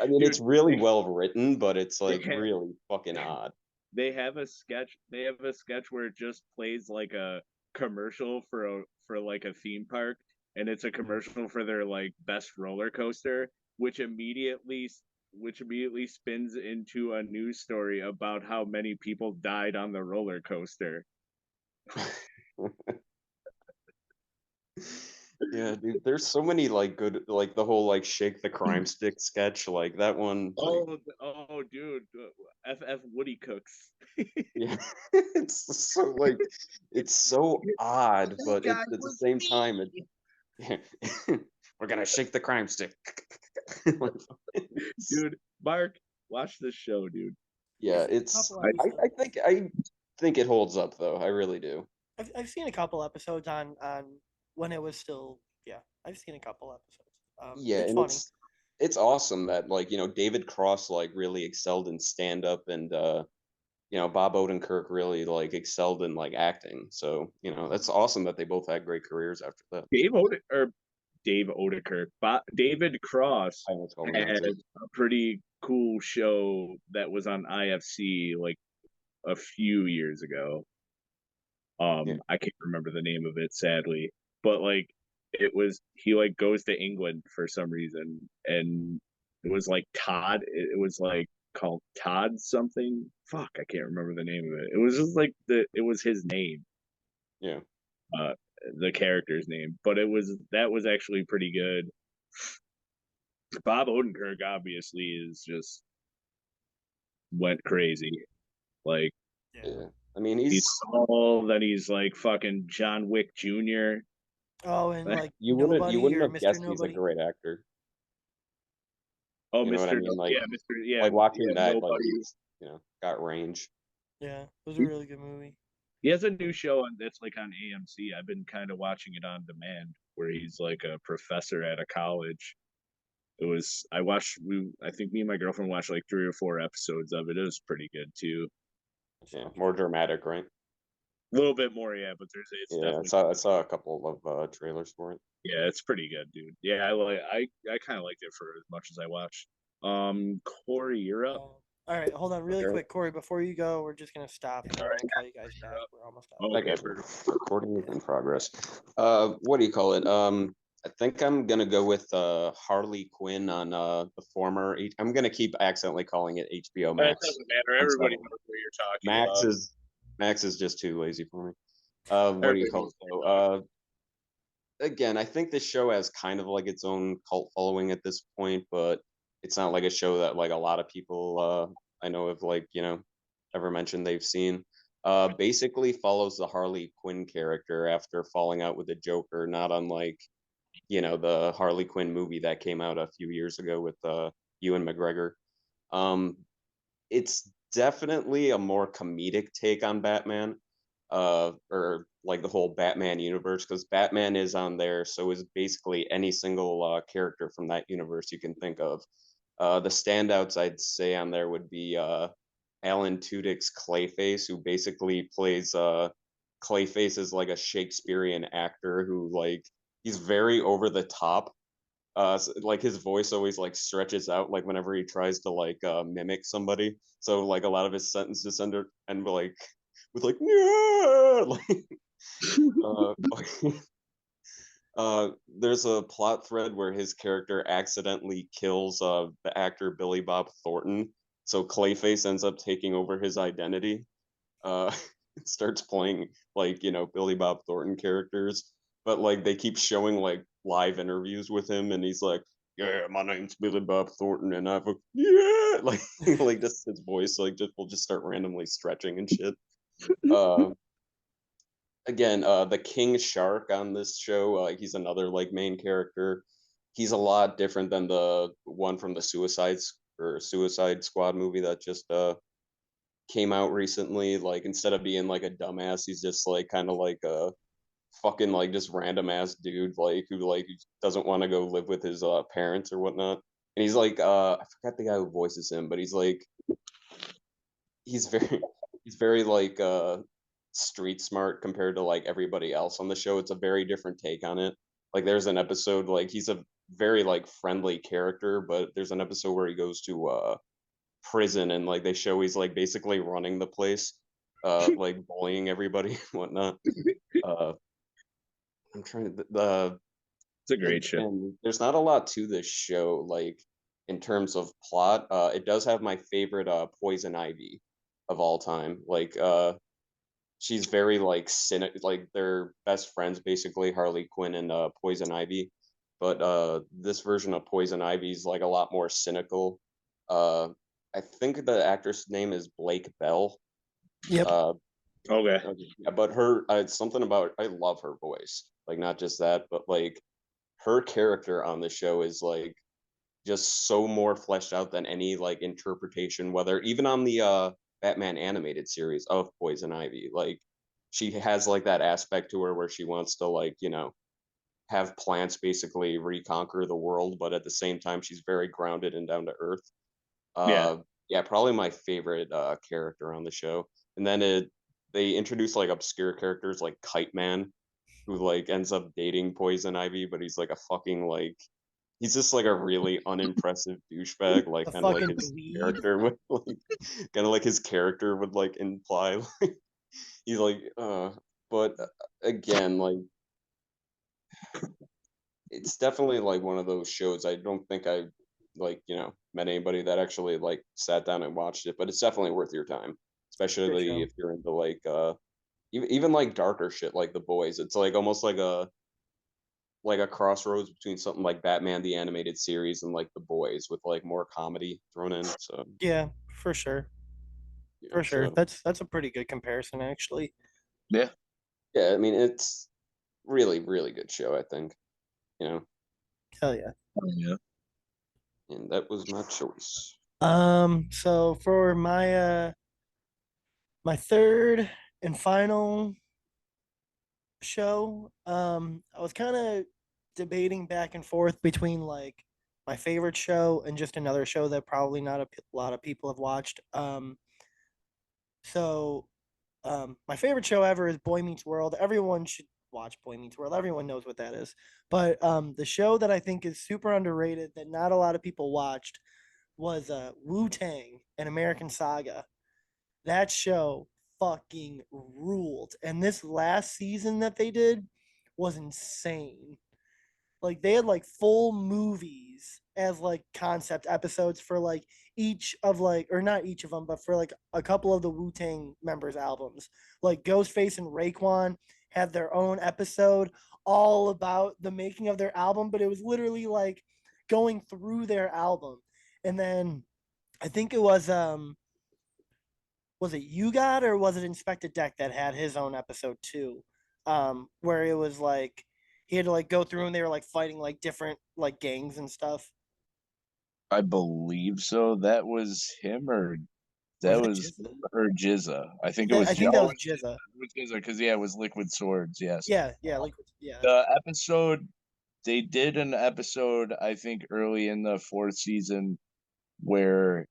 [SPEAKER 3] I mean
[SPEAKER 1] dude.
[SPEAKER 3] it's really well written, but it's
[SPEAKER 1] They
[SPEAKER 3] like
[SPEAKER 1] have,
[SPEAKER 3] really fucking odd.
[SPEAKER 1] they have a sketch. They have a sketch where it just plays like a commercial for like a theme park, and it's a commercial for their like best roller coaster, which immediately spins into a news story about how many people died on the roller coaster.
[SPEAKER 3] Yeah, dude, there's so many like good like the whole like shake the crime stick sketch, like that one like
[SPEAKER 1] Dude, FF Woody Cooks.
[SPEAKER 3] yeah. It's so like it's so odd,
[SPEAKER 1] That
[SPEAKER 3] but
[SPEAKER 1] guy
[SPEAKER 3] at the
[SPEAKER 1] was
[SPEAKER 3] same time
[SPEAKER 1] me.
[SPEAKER 3] we're gonna shake the crime stick. Like,
[SPEAKER 1] Dude, Mark, watch this show, dude.
[SPEAKER 3] yeah,
[SPEAKER 2] A
[SPEAKER 3] it's
[SPEAKER 2] couple
[SPEAKER 1] I
[SPEAKER 2] episodes.
[SPEAKER 3] I think it holds up though. I really do.
[SPEAKER 2] I've seen a couple episodes on when it was still, yeah. I've seen a couple episodes.
[SPEAKER 3] Yeah,
[SPEAKER 2] It's
[SPEAKER 3] and
[SPEAKER 2] funny.
[SPEAKER 3] it's awesome that like, David Cross like really excelled in stand up and Bob Odenkirk really like excelled in like acting. So, that's awesome that they both had great careers after that.
[SPEAKER 1] Dave Odekirk, David Cross
[SPEAKER 3] I almost called him
[SPEAKER 1] had
[SPEAKER 3] Nancy.
[SPEAKER 1] a pretty cool show that was on IFC like a few years ago.
[SPEAKER 3] Yeah.
[SPEAKER 1] I can't remember the name of it, sadly, but like it was he like goes to England for some reason, and it was like Todd. It was like called Todd something. Fuck, I can't remember the name of it. It was just like it was his name,
[SPEAKER 3] Yeah.
[SPEAKER 1] uh, the character's name, but that was actually pretty good. Bob Odenkirk obviously is just went crazy. Like
[SPEAKER 2] Yeah.
[SPEAKER 3] Yeah. I mean,
[SPEAKER 1] he's
[SPEAKER 3] he's
[SPEAKER 1] Saul, then he's like fucking John Wick Jr.
[SPEAKER 2] Oh, and like
[SPEAKER 3] you
[SPEAKER 2] Nobody
[SPEAKER 3] wouldn't
[SPEAKER 2] or
[SPEAKER 3] have
[SPEAKER 2] Mr.
[SPEAKER 3] guessed he's a
[SPEAKER 2] Nobody.
[SPEAKER 3] great actor.
[SPEAKER 1] Oh,
[SPEAKER 3] You know what I mean? Like
[SPEAKER 1] Mr. Yeah,
[SPEAKER 3] like watching
[SPEAKER 1] yeah,
[SPEAKER 3] that like
[SPEAKER 1] nobody.
[SPEAKER 3] he's, got range.
[SPEAKER 2] Yeah, it was a really good movie.
[SPEAKER 1] He has a new show that's like on AMC. I've been kind of watching it on demand, where he's like a professor at a college. I think me and my girlfriend watched like 3 or 4 episodes of it. It was pretty good too.
[SPEAKER 3] Yeah, more dramatic, right?
[SPEAKER 1] A little bit more, yeah, but it's
[SPEAKER 3] Yeah,
[SPEAKER 1] definitely
[SPEAKER 3] I saw a couple of trailers for it.
[SPEAKER 1] yeah, it's pretty good, dude. Yeah, I kind of liked it for as much as I watched. Corey, you're up.
[SPEAKER 2] All right, hold on really
[SPEAKER 3] Okay.
[SPEAKER 2] quick, Corey. Before you go, we're just gonna stop and
[SPEAKER 1] All
[SPEAKER 2] then
[SPEAKER 1] right.
[SPEAKER 2] we'll call you guys back. We're almost out.
[SPEAKER 1] Oh, okay,
[SPEAKER 3] Okay, recording is in progress. What do you call it? I think I'm gonna go with Harley Quinn on the former. I'm gonna keep accidentally calling it HBO
[SPEAKER 1] That
[SPEAKER 3] Max.
[SPEAKER 1] doesn't matter.
[SPEAKER 3] I'm
[SPEAKER 1] Everybody
[SPEAKER 3] sorry.
[SPEAKER 1] knows what you're talking
[SPEAKER 3] Max
[SPEAKER 1] about.
[SPEAKER 3] is just too lazy for me. What do you
[SPEAKER 1] Everybody
[SPEAKER 3] call
[SPEAKER 1] knows
[SPEAKER 3] it?
[SPEAKER 1] what
[SPEAKER 3] So,
[SPEAKER 1] you're talking
[SPEAKER 3] again, I think this show has kind of like its own cult following at this point, but it's not like a show that like a lot of people I know have like, ever mentioned they've seen. Basically follows the Harley Quinn character after falling out with the Joker, not unlike, the Harley Quinn movie that came out a few years ago with Ewan McGregor. Um, it's definitely a more comedic take on Batman. or like the whole Batman universe, because Batman is on there, so is basically any single character from that universe you can think of. The standouts I'd say on there would be Alan Tudyk's Clayface, who basically plays Clayface is like a Shakespearean actor who like he's very over the top. Like his voice always like stretches out like whenever he tries to like mimic somebody. So like a lot of his sentences under and like with like yeah, like uh, there's a plot thread where his character accidentally kills the actor Billy Bob Thornton. So Clayface ends up taking over his identity. Uh, starts playing like Billy Bob Thornton characters, but like they keep showing like live interviews with him, and he's like, "Yeah, my name's Billy Bob Thornton, and I've yeah," like like just his voice like just will just start randomly stretching and shit. Uh, Again, the King Shark on this show, he's another like main character. He's a lot different than the one from the Suicide Squad movie that just came out recently. Like instead of being like a dumbass, he's just like kind of like a fucking like just random ass dude like who like doesn't want to go live with his parents or whatnot. And he's like I forgot the guy who voices him, but he's very he's very like street smart compared to like everybody else on the show. It's a very different take on it. Like there's an episode like he's a very like friendly character, but there's an episode where he goes to prison and like they show he's like basically running the place, like bullying everybody and whatnot. Uh I'm trying to
[SPEAKER 1] It's a great show.
[SPEAKER 3] and there's not a lot to this show, like in terms of plot. It does have my favorite Poison Ivy of all time. Like she's very like cynic, like they're best friends basically, Harley Quinn and Poison Ivy. But this version of Poison Ivy is like a lot more cynical. Uh I think the actress name is Blake Bell.
[SPEAKER 2] Yep.
[SPEAKER 1] Okay.
[SPEAKER 3] Yeah, but her something about I love her voice. Like not just that, but like her character on the show is like just so more fleshed out than any like interpretation, whether even on the Batman animated series of Poison Ivy. Like she has like that aspect to her where she wants to like, have plants basically reconquer the world, but at the same time she's very grounded and down to earth.
[SPEAKER 1] Yeah.
[SPEAKER 3] Yeah, probably my favorite character on the show. And then they introduce like obscure characters like Kite Man, who like ends up dating Poison Ivy, but he's like a fucking like he's just like a really unimpressive douchebag, like
[SPEAKER 2] A
[SPEAKER 3] kind of like
[SPEAKER 2] fucking
[SPEAKER 3] his
[SPEAKER 2] dweeb.
[SPEAKER 3] character would like kind of like his character would like imply. Like, he's like, but again, like it's definitely like one of those shows. I don't think I like met anybody that actually like sat down and watched it, but it's definitely worth your time,
[SPEAKER 2] Great
[SPEAKER 3] especially
[SPEAKER 2] show.
[SPEAKER 3] if you're into like even like darker shit like The Boys. It's like almost like a crossroads between something like Batman the animated series and like The Boys with like more comedy thrown in. So
[SPEAKER 2] Yeah, for sure.
[SPEAKER 3] yeah,
[SPEAKER 2] For sure.
[SPEAKER 3] so
[SPEAKER 2] That's a pretty good comparison actually.
[SPEAKER 1] Yeah.
[SPEAKER 3] yeah, I mean it's really really good show. I think
[SPEAKER 2] Hell yeah.
[SPEAKER 1] Yeah.
[SPEAKER 3] and that was my choice.
[SPEAKER 2] So for my third and final show, I was kind of debating back and forth between like my favorite show and just another show that probably not a lot of people have watched. So my favorite show ever is Boy Meets World. Everyone should watch Boy Meets World. Everyone knows what that is. But the show that I think is super underrated that not a lot of people watched was Wu Tang, an American Saga. That show fucking ruled. And this last season that they did was insane. Like they had like full movies as like concept episodes for like each of like or not each of them, but for like a couple of the Wu Tang members' albums. Like Ghostface and Raekwon had their own episode all about the making of their album, but it was literally like going through their album. And then I think it was it You God or was it Inspector Deck that had his own episode too? Where it was like he had to like go through and they were like fighting like different like gangs and stuff.
[SPEAKER 1] I believe so. That was him or
[SPEAKER 2] Or
[SPEAKER 1] That
[SPEAKER 2] was that
[SPEAKER 1] was
[SPEAKER 2] Jizza?
[SPEAKER 1] her Jizza. I think it was.
[SPEAKER 2] I think that
[SPEAKER 1] Oh,
[SPEAKER 2] was Jizza.
[SPEAKER 1] it was Jizza because yeah, it was Liquid Swords. Yes.
[SPEAKER 2] Yeah, Liquid. Yeah.
[SPEAKER 1] The episode they did an episode I think early in the fourth season where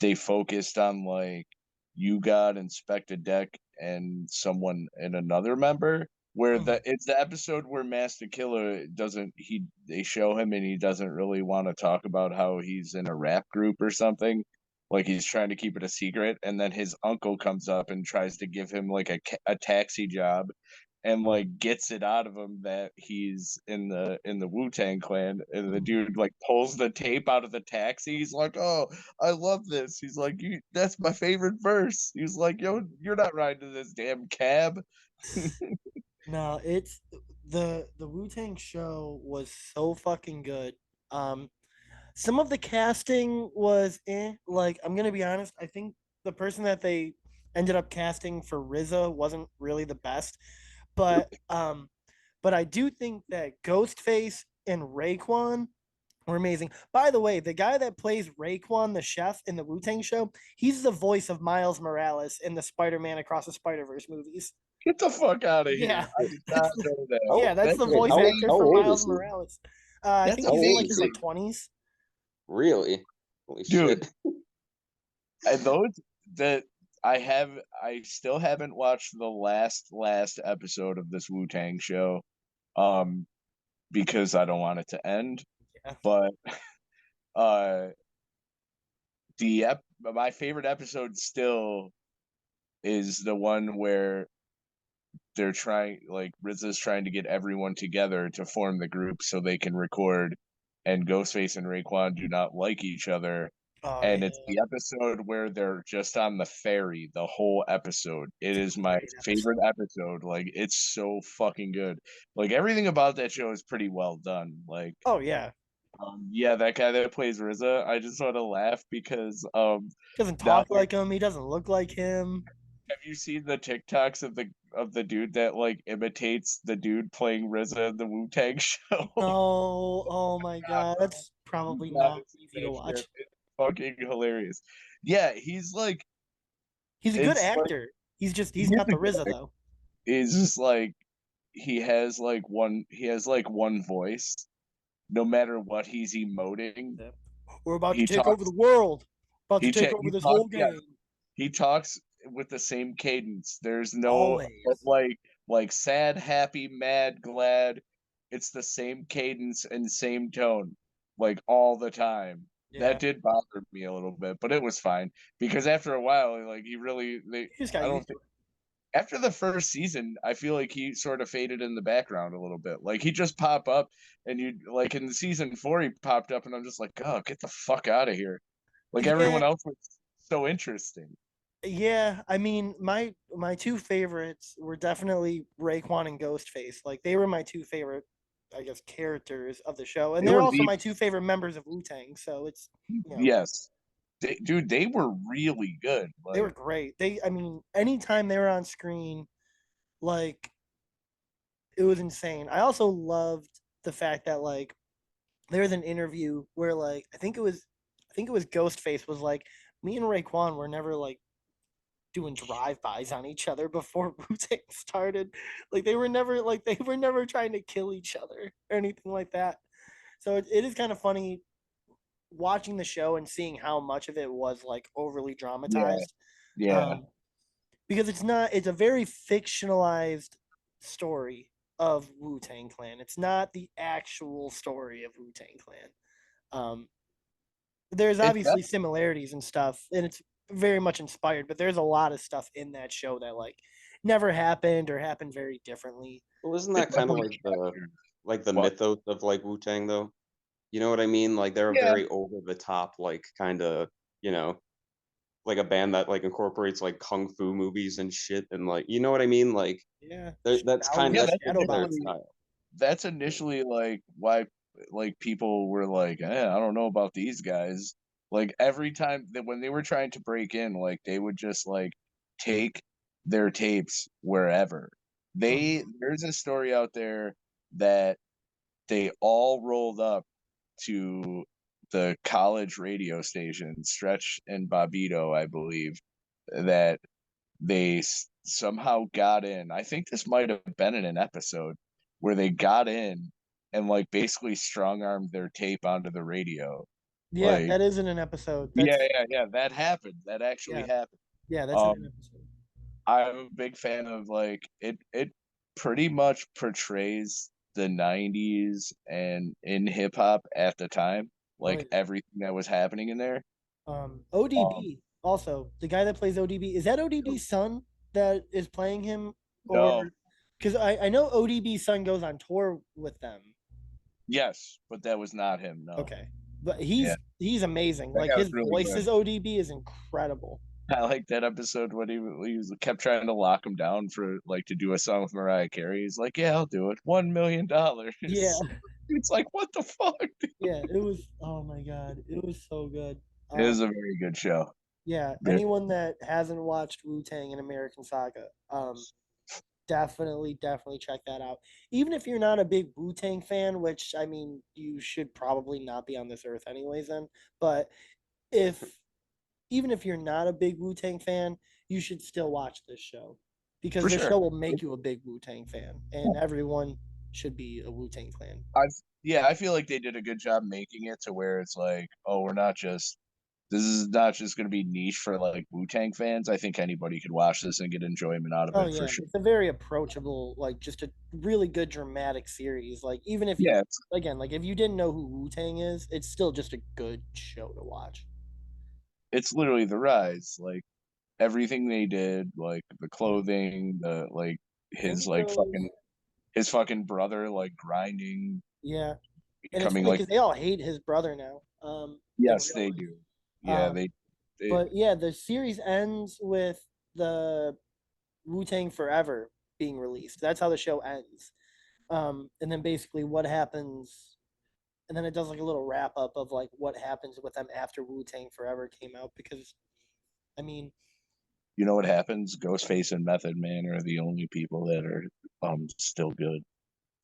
[SPEAKER 1] they focused on like you got Inspector Deck and someone and another member where
[SPEAKER 2] Mhm.
[SPEAKER 1] it's the episode where Master Killer doesn't he they show him and he doesn't really want to talk about how he's in a rap group or something, like he's trying to keep it a secret, and then his uncle comes up and tries to give him like a taxi job and like gets it out of him that he's in the Wu-Tang clan, and the dude like pulls the tape out of the taxi. He's like, "Oh, I love this." He's like, that's my favorite verse." He's like, "Yo, you're not riding to this damn cab."
[SPEAKER 2] No, it's the Wu Tang show was so fucking good. Um, some of the casting was like I'm gonna be honest. I think the person that they ended up casting for RZA wasn't really the best, but I do think that Ghostface and Raekwon were amazing. By the way, the guy that plays Raekwon, the chef in the Wu Tang show, he's the voice of Miles Morales in the Spider-Man Across the Spider-Verse movies.
[SPEAKER 1] Get the fuck out of
[SPEAKER 2] Yeah,
[SPEAKER 1] here! I did not know that.
[SPEAKER 3] Oh,
[SPEAKER 2] yeah, that's the
[SPEAKER 3] wait,
[SPEAKER 2] voice
[SPEAKER 3] how
[SPEAKER 2] actor
[SPEAKER 3] how
[SPEAKER 2] for
[SPEAKER 3] old
[SPEAKER 2] Miles
[SPEAKER 3] is he?
[SPEAKER 2] Morales. I
[SPEAKER 1] That's
[SPEAKER 2] think he's in like his
[SPEAKER 1] amazing,
[SPEAKER 2] 20s.
[SPEAKER 3] Really? Holy
[SPEAKER 1] dude.
[SPEAKER 3] shit!
[SPEAKER 1] And those that I still haven't watched the last episode of this Wu Tang show, um, because I don't want it to end.
[SPEAKER 2] Yeah.
[SPEAKER 1] But uh, my favorite episode still is the one where they're trying like RZA's trying to get everyone together to form the group so they can record, and Ghostface and Raekwon do not like each other.
[SPEAKER 2] Oh
[SPEAKER 1] And it's
[SPEAKER 2] yeah,
[SPEAKER 1] the episode where they're just on the ferry the whole episode. It
[SPEAKER 2] it's
[SPEAKER 1] is
[SPEAKER 2] a
[SPEAKER 1] my
[SPEAKER 2] great
[SPEAKER 1] favorite
[SPEAKER 2] episode.
[SPEAKER 1] episode. Like it's so fucking good. Like everything about that show is pretty well done. Like
[SPEAKER 2] Oh yeah,
[SPEAKER 1] yeah, that guy that plays RZA, I just want to laugh because
[SPEAKER 2] doesn't
[SPEAKER 1] now
[SPEAKER 2] talk like him. He doesn't look like him.
[SPEAKER 1] have you seen the TikToks of the dude that like imitates the dude playing RZA in the Wu Tang show?
[SPEAKER 2] No, oh my god, that's
[SPEAKER 1] You
[SPEAKER 2] probably
[SPEAKER 1] gotta
[SPEAKER 2] not
[SPEAKER 1] see
[SPEAKER 2] easy to
[SPEAKER 1] that shit.
[SPEAKER 2] watch.
[SPEAKER 1] It's fucking hilarious. Yeah, he's like
[SPEAKER 2] He's a good
[SPEAKER 1] it's like
[SPEAKER 2] actor. He's
[SPEAKER 1] he's
[SPEAKER 2] got
[SPEAKER 1] a
[SPEAKER 2] the
[SPEAKER 1] good
[SPEAKER 2] RZA
[SPEAKER 1] actor.
[SPEAKER 2] though.
[SPEAKER 1] It's just like he has like one voice no matter what he's emoting.
[SPEAKER 2] Yeah. We're about to
[SPEAKER 1] He
[SPEAKER 2] take over the
[SPEAKER 1] talks
[SPEAKER 2] world. About to take over
[SPEAKER 1] he
[SPEAKER 2] this
[SPEAKER 1] talks
[SPEAKER 2] whole
[SPEAKER 1] yeah,
[SPEAKER 2] game.
[SPEAKER 1] he talks with the same cadence. There's no
[SPEAKER 2] Always.
[SPEAKER 1] like sad, happy, mad, glad. It's the same cadence and same tone, like all the time. That
[SPEAKER 2] Yeah.
[SPEAKER 1] did bother me a little bit, but it was fine because after a while, like he really they
[SPEAKER 2] You just got
[SPEAKER 1] I don't
[SPEAKER 2] used to
[SPEAKER 1] think
[SPEAKER 2] it.
[SPEAKER 1] after the first season, I feel like he sort of faded in the background a little bit. Like he just pop up and you like in the season 4 he popped up and I'm just like, "Oh, get the fuck out of here." Like
[SPEAKER 2] Yeah,
[SPEAKER 1] everyone else was so interesting.
[SPEAKER 2] yeah. I mean, my two favorites were definitely Raekwon and Ghostface. Like they were my two favorite, I guess, characters of the show, and
[SPEAKER 1] They
[SPEAKER 2] they're
[SPEAKER 1] were
[SPEAKER 2] also
[SPEAKER 1] the
[SPEAKER 2] my two favorite members of Wu Tang. So it's
[SPEAKER 1] yes. Dude, they were really good.
[SPEAKER 2] they were
[SPEAKER 1] Like
[SPEAKER 2] great. I mean, anytime they were on screen, like it was insane. I also loved the fact that like there was an interview where like I think it was Ghostface was like me and Raekwon were never like doing drive-bys on each other before Wu Tang started. Like they were never trying to kill each other or anything like that. So it is kind of funny watching the show and seeing how much of it was like overly
[SPEAKER 1] yeah,
[SPEAKER 2] dramatized.
[SPEAKER 1] yeah.
[SPEAKER 2] Um, because it's a very fictionalized story of Wu Tang Clan. It's not the actual story of Wu Tang Clan. Um, there's
[SPEAKER 1] It's
[SPEAKER 2] obviously similarities and stuff, and it's very much inspired, but there's a lot of stuff in that show that like never happened or happened very differently.
[SPEAKER 3] Well, isn't
[SPEAKER 1] it
[SPEAKER 3] that kind of
[SPEAKER 1] definitely captured
[SPEAKER 3] like the
[SPEAKER 1] what
[SPEAKER 3] mythos of like Wu Tang though? You know what I mean? Like they're a
[SPEAKER 1] yeah,
[SPEAKER 3] very over the top, like kind of, you know, like a band that like incorporates like kung fu movies and shit, and like you know what I mean? Like
[SPEAKER 2] Yeah,
[SPEAKER 3] that's kind
[SPEAKER 1] yeah,
[SPEAKER 3] of
[SPEAKER 2] Shaolin,
[SPEAKER 3] that's
[SPEAKER 1] that's
[SPEAKER 2] Shadow
[SPEAKER 3] their
[SPEAKER 2] Boxing.
[SPEAKER 1] initially
[SPEAKER 3] style.
[SPEAKER 1] that's initially like why like people were like, I don't know about these guys. Like every time that when they were trying to break in, like they would just like take their tapes wherever. There's a story out there that they all rolled up to the college radio station, Stretch and Bobito, I believe, that they somehow got in. I think this might have been in an episode where they got in and like basically strong armed their tape onto the radio.
[SPEAKER 2] Yeah,
[SPEAKER 1] Like,
[SPEAKER 2] that isn't an episode.
[SPEAKER 1] yeah,
[SPEAKER 2] That's
[SPEAKER 1] yeah, that happened. That actually
[SPEAKER 2] yeah,
[SPEAKER 1] happened.
[SPEAKER 2] yeah, that's in an
[SPEAKER 1] Um,
[SPEAKER 2] episode.
[SPEAKER 1] I'm a big fan of like it pretty much portrays the 90s and in hip hop at the time,
[SPEAKER 2] Oh,
[SPEAKER 1] like
[SPEAKER 2] yeah.
[SPEAKER 1] everything that was happening in there. Um,
[SPEAKER 2] ODB also the guy that plays ODB, is that ODB's son that is playing him, or
[SPEAKER 1] no,
[SPEAKER 2] because I know ODB's son goes on tour with them.
[SPEAKER 1] yes, but that was not him. No,
[SPEAKER 2] Okay, but
[SPEAKER 1] yeah,
[SPEAKER 2] he's amazing.
[SPEAKER 1] that
[SPEAKER 2] Like
[SPEAKER 1] guy was
[SPEAKER 2] his
[SPEAKER 1] really
[SPEAKER 2] voice
[SPEAKER 1] good.
[SPEAKER 2] as ODB is incredible.
[SPEAKER 1] I like that episode when kept trying to lock him down for like to do a song with Mariah Carey. He's like, "Yeah, I'll do it. $1 million."
[SPEAKER 2] Yeah,
[SPEAKER 1] It's like, what the fuck?
[SPEAKER 2] yeah, it was. Oh my god, it was so good.
[SPEAKER 1] It is a very good show.
[SPEAKER 2] Yeah,
[SPEAKER 1] Yeah.
[SPEAKER 2] anyone that hasn't watched Wu Tang and American Saga, definitely check that out. Even if you're not a big Wu Tang fan, which I mean, you should probably not be on this earth anyways. Then, but if even if you're not a big Wu Tang fan, you should still watch this show because
[SPEAKER 1] For
[SPEAKER 2] this
[SPEAKER 1] sure.
[SPEAKER 2] show will make you a big Wu Tang fan, and everyone should be a Wu Tang fan.
[SPEAKER 1] I feel like they did a good job making it to where it's like, oh, this is not just going to be niche for like Wu-Tang fans. I think anybody could watch this and get enjoyment out of
[SPEAKER 2] Oh
[SPEAKER 1] it for
[SPEAKER 2] yeah,
[SPEAKER 1] sure.
[SPEAKER 2] it's a very approachable, like just a really good dramatic series. Like even if you
[SPEAKER 1] Yeah,
[SPEAKER 2] again, like if you didn't know who Wu Tang is, it's still just a good show to watch.
[SPEAKER 1] it's literally the rise. Like everything they did, like the
[SPEAKER 2] Yeah.
[SPEAKER 1] clothing, the like his like
[SPEAKER 2] Intros,
[SPEAKER 1] his fucking brother like grinding,
[SPEAKER 2] yeah, and it's
[SPEAKER 1] becoming
[SPEAKER 2] funny
[SPEAKER 1] like
[SPEAKER 2] because they all hate his brother now. In
[SPEAKER 1] yes,
[SPEAKER 2] real
[SPEAKER 1] they
[SPEAKER 2] life.
[SPEAKER 1] do. Yeah,
[SPEAKER 2] Um,
[SPEAKER 1] they
[SPEAKER 2] but yeah, the series ends with the Wu Tang Forever being released. That's how the show ends. And then basically what happens, and then it does like a little wrap up of like what happens with them after Wu Tang Forever came out. Because I mean,
[SPEAKER 1] you know what happens? Ghostface and Method Man are the only people that are still good.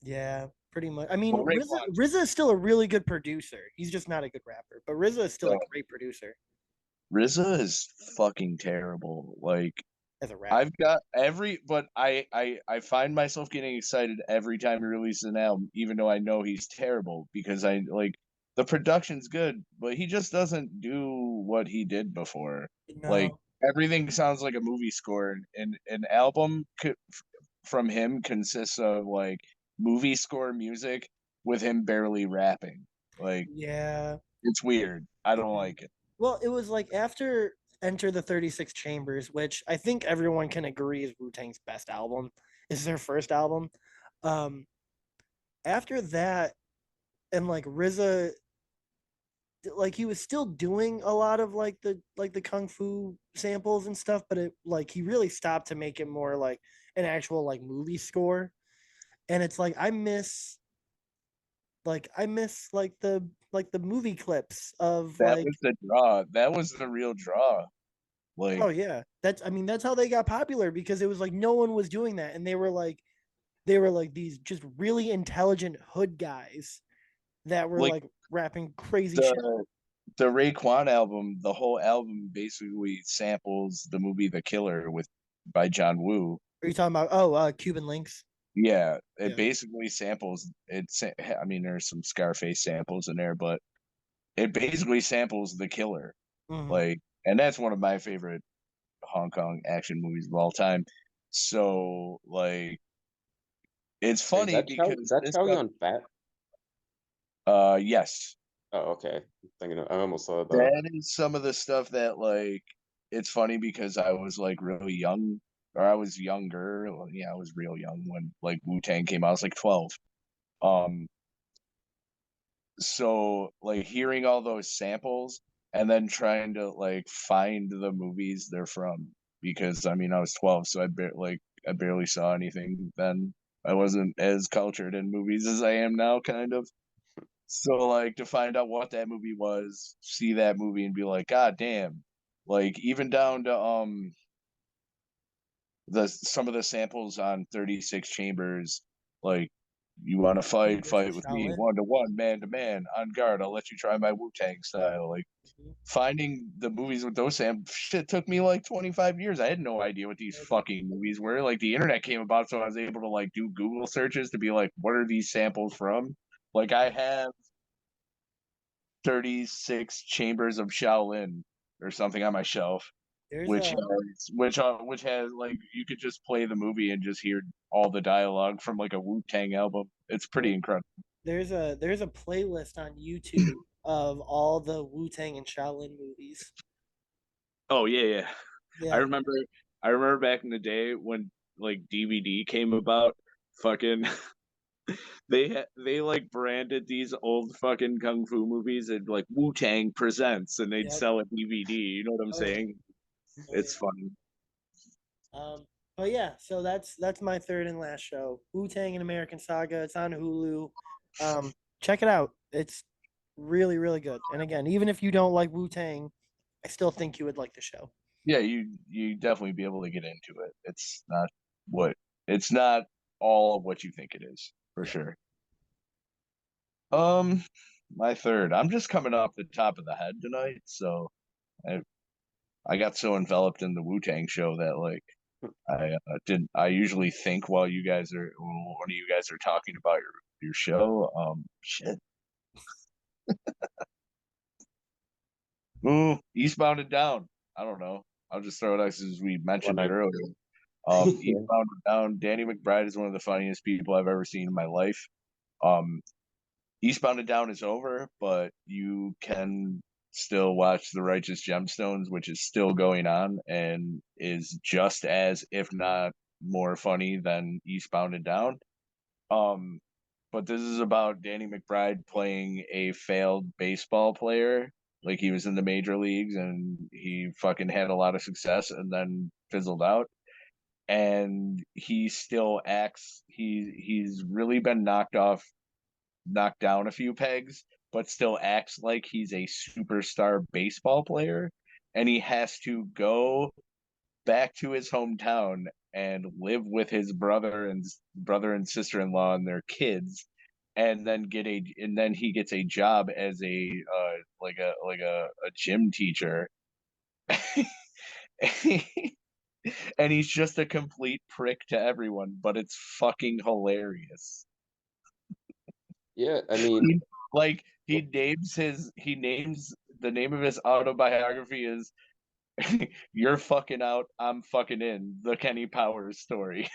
[SPEAKER 2] yeah, pretty much. I mean,
[SPEAKER 1] Well, Raekwon,
[SPEAKER 2] RZA is still a really good producer. He's just not a good rapper, but RZA is still a
[SPEAKER 1] so
[SPEAKER 2] great producer
[SPEAKER 1] RZA is fucking terrible. Like
[SPEAKER 2] as a rapper.
[SPEAKER 1] I've got but I find myself getting excited every time he releases an album, even though I know he's terrible because I like the production's good, but he just doesn't do what he did before. Like
[SPEAKER 2] No,
[SPEAKER 1] everything sounds like a movie score, and an album from him consists of like movie score music with him barely rapping. Like
[SPEAKER 2] yeah.
[SPEAKER 1] it's weird. I don't like it.
[SPEAKER 2] Well, it was like after Enter the 36 Chambers, which I think everyone can agree is Wu Tang's best album, is their first album. Um, After that, and like RZA, like he was still doing a lot of like the kung fu samples and stuff, but it like he really stopped to make it more like an actual like movie score. And it's like I miss like the movie clips of
[SPEAKER 1] That
[SPEAKER 2] like
[SPEAKER 1] was the draw. That was the real draw. Like
[SPEAKER 2] oh yeah, that's I mean that's how they got popular because it was like no one was doing that, and they were like these just really intelligent hood guys that were
[SPEAKER 1] like
[SPEAKER 2] like rapping crazy shit.
[SPEAKER 1] the the Raekwon album, the whole album basically samples the movie The Killer with by John Woo.
[SPEAKER 2] Are you talking about Cuban Links?
[SPEAKER 1] Yeah, it
[SPEAKER 2] Yeah.
[SPEAKER 1] basically samples it's I mean there's some Scarface samples in there, but it basically samples The Killer.
[SPEAKER 2] Hmm.
[SPEAKER 1] Like and that's one of my favorite Hong Kong action movies of all time. So like it's
[SPEAKER 3] Wait,
[SPEAKER 1] funny
[SPEAKER 3] is
[SPEAKER 1] because
[SPEAKER 3] that
[SPEAKER 1] this
[SPEAKER 3] Chow Yun Fat?
[SPEAKER 1] yes.
[SPEAKER 3] Oh, okay. I almost saw the.
[SPEAKER 1] That is some of the stuff that like it's funny because I was like really young or I was younger. Well, yeah, I was real young when like Wu-Tang came out. I was like 12. Um so like hearing all those samples and then trying to like find the movies they're from because I mean I was 12 so I barely saw anything then. I wasn't as cultured in movies as I am now kind of. So like to find out what that movie was, see that movie and be like, God damn. Like even down to the some of the samples on 36 Chambers, like You want to fight?
[SPEAKER 2] versus
[SPEAKER 1] Fight with me,
[SPEAKER 2] Shaolin.
[SPEAKER 1] 1-to-1, man to man, on guard. I'll let you try my Wu Tang style. Like
[SPEAKER 2] Mhm.
[SPEAKER 1] finding the movies with those shit took me like 25 years. I had no idea what these fucking movies were. Like the internet came about, so I was able to like do Google searches to be like, what are these samples from? Like I have 36 Chambers of Shaolin or something on my shelf,
[SPEAKER 2] There's
[SPEAKER 1] which
[SPEAKER 2] a
[SPEAKER 1] which has like you could just play the movie and just hear all the dialogue from like a Wu Tang album. It's pretty incredible.
[SPEAKER 2] there's a playlist on YouTube of all the Wu Tang and Shaolin movies.
[SPEAKER 1] Oh yeah, yeah. I
[SPEAKER 2] Yeah,
[SPEAKER 1] remember I remember back in the day when like DVD came about, fucking they like branded these old fucking kung fu movies and like Wu Tang presents, and they'd
[SPEAKER 2] yep.
[SPEAKER 1] sell a DVD. You know what I'm
[SPEAKER 2] Oh yeah.
[SPEAKER 1] saying?
[SPEAKER 2] Oh
[SPEAKER 1] It's
[SPEAKER 2] yeah.
[SPEAKER 1] funny.
[SPEAKER 2] But yeah, so that's my third and last show, Wu Tang and American Saga. It's on Hulu. Check it out. It's really really good. And again, even if you don't like Wu Tang, I still think you would like the show.
[SPEAKER 1] Yeah, you definitely be able to get into it. What it's not all of what you think it is, for
[SPEAKER 2] Yeah.
[SPEAKER 1] sure. Um, my third. I'm just coming off the top of the head tonight, so I I got so enveloped in the Wu Tang show that like I usually think while one of you guys are talking about your show. Shit. Ooh, Eastbound and Down. I don't know. I'll just throw it out since we
[SPEAKER 3] When
[SPEAKER 1] mentioned it
[SPEAKER 3] I
[SPEAKER 1] earlier.
[SPEAKER 3] yeah.
[SPEAKER 1] Eastbound and Down. Danny McBride is one of the funniest people I've ever seen in my life. Um, Eastbound and Down is over, but you can still watch The Righteous Gemstones, which is still going on and is just as, if not more funny than Eastbound and Down. Um, but this is about Danny McBride playing a failed baseball player. Like he was in the major leagues and he fucking had a lot of success and then fizzled out. And he still acts. He's really been knocked down a few pegs, but still acts like he's a superstar baseball player. And he has to go back to his hometown and live with his brother and sister-in-law and their kids, and then he gets a job as a a gym teacher. And he's just a complete prick to everyone, but it's fucking hilarious.
[SPEAKER 3] Yeah, I mean,
[SPEAKER 1] Like he names the name of his autobiography is You're fucking out, I'm fucking in, the Kenny Powers story.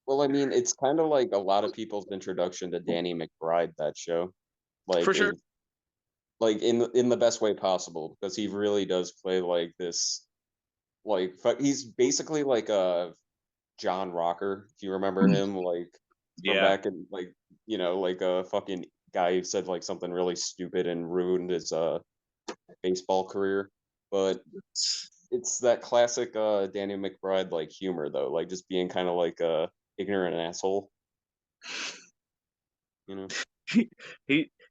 [SPEAKER 3] well, I mean, it's kind of like a lot of people's introduction to Danny McBride, that show. Like
[SPEAKER 1] For sure.
[SPEAKER 3] is like in the best way possible because he really does play like this he's basically like a John Rocker, if you remember him, like from
[SPEAKER 1] Yeah.
[SPEAKER 3] back in like like a fucking guy who said like something really stupid and ruined his baseball career. But it's that classic Danny McBride like humor though, like just being kind of like a ignorant asshole, you know.
[SPEAKER 1] he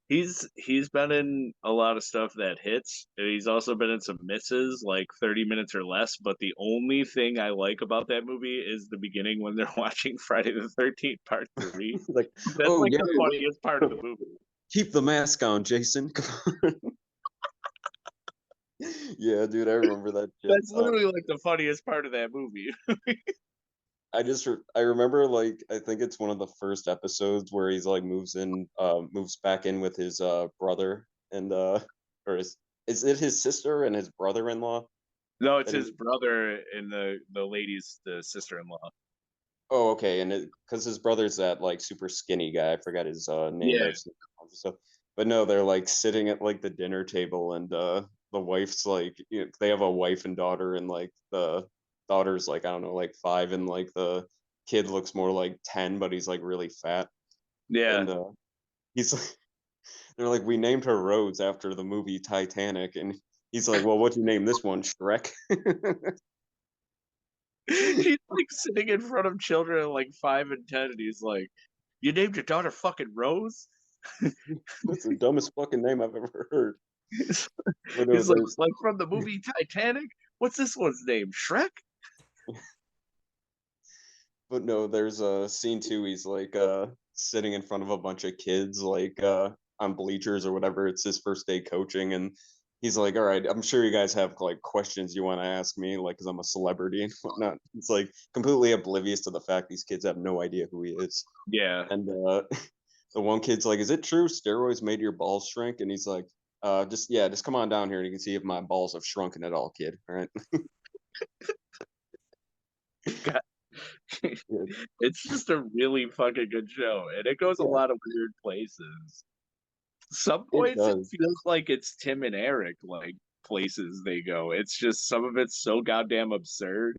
[SPEAKER 1] he he's been in a lot of stuff that hits, and he's also been in some misses, like 30 minutes or less. But the only thing I like about that movie is the beginning when they're watching Friday the 13th Part 3.
[SPEAKER 3] Like,
[SPEAKER 1] That's
[SPEAKER 3] oh
[SPEAKER 1] like
[SPEAKER 3] yeah,
[SPEAKER 1] the funniest part of the movie.
[SPEAKER 3] keep the mask on, Jason. Yeah, dude, I remember that shit.
[SPEAKER 1] That's literally like the funniest part of that movie.
[SPEAKER 3] I remember like I think it's one of the first episodes where he's like moves back in with his brother and or is it his sister and his brother-in-law
[SPEAKER 1] No, it's
[SPEAKER 3] that
[SPEAKER 1] his brother and the lady's the sister-in-law.
[SPEAKER 3] oh okay, and because his brother's that like super skinny guy, I forgot his name, but
[SPEAKER 1] Yeah.
[SPEAKER 3] I've seen it once. So but no, they're like sitting at like the dinner table and the wife's like they have a wife and daughter and like the daughter's like I don't know like 5 and like the kid looks more like 10 but he's like really fat
[SPEAKER 1] Yeah.
[SPEAKER 3] and he's like they're like we named her Rose after the movie Titanic and he's like well what'd you name this one Shrek.
[SPEAKER 1] He's like sitting in front of children like 5 and 10, and he's like, "You named your daughter fucking Rose?"
[SPEAKER 3] That's the dumbest fucking name I've ever heard.
[SPEAKER 1] He's,
[SPEAKER 3] But no,
[SPEAKER 1] he's like,
[SPEAKER 3] there's
[SPEAKER 1] from the movie Titanic. What's this one's name? Shrek?
[SPEAKER 3] But no, there's a scene too. He's like sitting in front of a bunch of kids, like on bleachers or whatever. It's his first day coaching, and he's like, "All right, I'm sure you guys have like questions you want to ask me, like, because I'm a celebrity and whatnot." It's like completely oblivious to the fact these kids have no idea who he is.
[SPEAKER 1] Yeah.
[SPEAKER 3] And the one kid's like, "Is it true steroids made your balls shrink?" And he's like, just come on down here and you can see if my balls have shrunken at all, kid." All right.
[SPEAKER 1] God.
[SPEAKER 3] Yeah.
[SPEAKER 1] It's just a really fucking good show, and it goes a
[SPEAKER 3] Yeah,
[SPEAKER 1] lot of weird places. Some
[SPEAKER 3] it
[SPEAKER 1] points it
[SPEAKER 3] does.
[SPEAKER 1] feels like it's Tim and Eric, like places they go. It's just some of it's so goddamn absurd.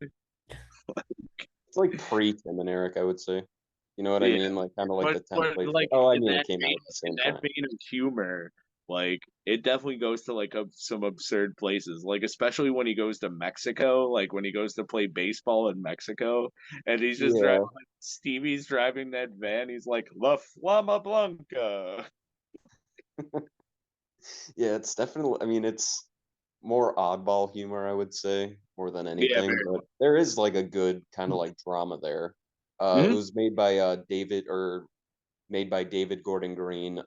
[SPEAKER 3] It's like pre-Tim and Eric, I would say. You know what I
[SPEAKER 1] Yeah,
[SPEAKER 3] mean? Like kind of like the
[SPEAKER 1] but
[SPEAKER 3] template.
[SPEAKER 1] like
[SPEAKER 3] Oh, I
[SPEAKER 1] in
[SPEAKER 3] mean, it
[SPEAKER 1] that
[SPEAKER 3] came out
[SPEAKER 1] vein,
[SPEAKER 3] at the
[SPEAKER 1] in
[SPEAKER 3] same
[SPEAKER 1] that
[SPEAKER 3] time.
[SPEAKER 1] vein of humor, like it definitely goes to like some absurd places. Like especially when he goes to Mexico, like when he goes to play baseball in Mexico, and he's just driving.
[SPEAKER 3] Yeah,
[SPEAKER 1] Stevie's driving that van. He's like La Flama Blanca.
[SPEAKER 3] yeah, it's definitely. I mean, it's more oddball humor, I would say, more than
[SPEAKER 1] Yeah,
[SPEAKER 3] anything.
[SPEAKER 1] very
[SPEAKER 3] But there is like a good kind of like drama there. It
[SPEAKER 1] much.
[SPEAKER 3] was made by David Gordon Green,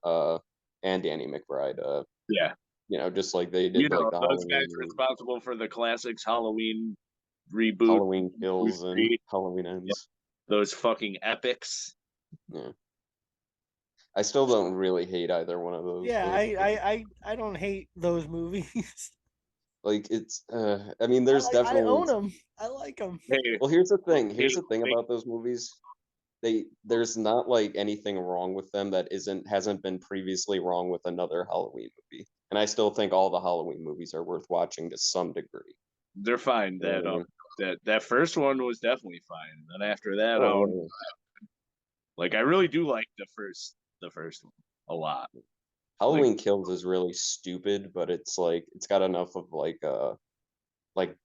[SPEAKER 3] and Danny McBride.
[SPEAKER 1] Yeah.
[SPEAKER 3] Just like they
[SPEAKER 1] You
[SPEAKER 3] did like
[SPEAKER 1] know,
[SPEAKER 3] the
[SPEAKER 1] those guys
[SPEAKER 3] Halloween,
[SPEAKER 1] responsible for the classics Halloween reboot,
[SPEAKER 3] Halloween
[SPEAKER 1] reboot
[SPEAKER 3] Kills and
[SPEAKER 1] 3,
[SPEAKER 3] Halloween
[SPEAKER 1] yeah,
[SPEAKER 3] Ends.
[SPEAKER 1] those fucking epics.
[SPEAKER 3] Yeah, I still don't really hate either one of those,
[SPEAKER 2] Yeah,
[SPEAKER 3] but
[SPEAKER 2] I don't hate those movies.
[SPEAKER 3] like it's. I mean, there's
[SPEAKER 2] I
[SPEAKER 3] definitely.
[SPEAKER 2] own them. I like them.
[SPEAKER 1] Hey,
[SPEAKER 3] Well, here's the thing.
[SPEAKER 1] hey,
[SPEAKER 3] Here's the thing
[SPEAKER 1] wait,
[SPEAKER 3] about those movies. There's not like anything wrong with them that hasn't been previously wrong with another Halloween movie. And I still think all the Halloween movies are worth watching to some degree.
[SPEAKER 1] they're fine.
[SPEAKER 3] You know
[SPEAKER 1] That
[SPEAKER 3] what I mean?
[SPEAKER 1] that first one was definitely fine. Then after that,
[SPEAKER 3] Oh yeah, yeah.
[SPEAKER 1] like I really do like the first one a lot. Like
[SPEAKER 3] Halloween Kills is really stupid, but it's like it's got enough of like like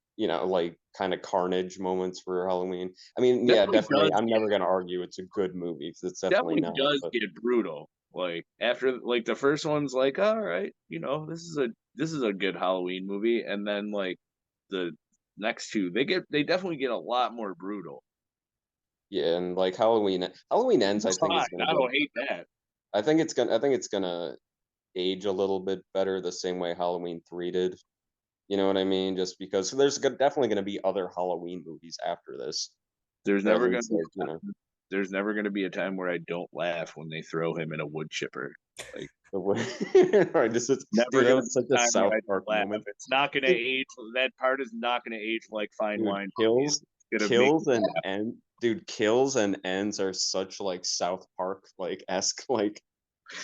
[SPEAKER 3] kind of carnage moments for Halloween. I mean, yeah,
[SPEAKER 1] definitely
[SPEAKER 3] definitely.
[SPEAKER 1] does
[SPEAKER 3] I'm never gonna argue it's a good movie 'cause it's definitely
[SPEAKER 1] definitely
[SPEAKER 3] not.
[SPEAKER 1] does
[SPEAKER 3] But
[SPEAKER 1] get brutal. Like after like the first one's like, all right, this is a good Halloween movie, and then like the next two, they definitely get a lot more brutal.
[SPEAKER 3] yeah, and like Halloween Ends, I
[SPEAKER 1] It's
[SPEAKER 3] think
[SPEAKER 1] fine.
[SPEAKER 3] is gonna
[SPEAKER 1] I
[SPEAKER 3] get.
[SPEAKER 1] don't hate that.
[SPEAKER 3] I think it's gonna age a little bit better the same way Halloween 3 did. You know what I mean? Just because definitely going to be other Halloween movies after this,
[SPEAKER 1] There's
[SPEAKER 3] or at
[SPEAKER 1] never gonna
[SPEAKER 3] least
[SPEAKER 1] be
[SPEAKER 3] like,
[SPEAKER 1] a time, there's never gonna be a time where I don't laugh when they throw him in a wood chipper. Like
[SPEAKER 3] the way, right,
[SPEAKER 1] never
[SPEAKER 3] dude, that
[SPEAKER 1] gonna
[SPEAKER 3] was
[SPEAKER 1] be
[SPEAKER 3] such
[SPEAKER 1] a
[SPEAKER 3] a
[SPEAKER 1] time where
[SPEAKER 3] South
[SPEAKER 1] I
[SPEAKER 3] Park
[SPEAKER 1] don't laugh.
[SPEAKER 3] moment.
[SPEAKER 1] It's not gonna
[SPEAKER 3] Dude,
[SPEAKER 1] age. That part is not gonna age like fine
[SPEAKER 3] dude,
[SPEAKER 1] wine for me. It's gonna make me laugh.
[SPEAKER 3] kills and ends are such like South Park like esque like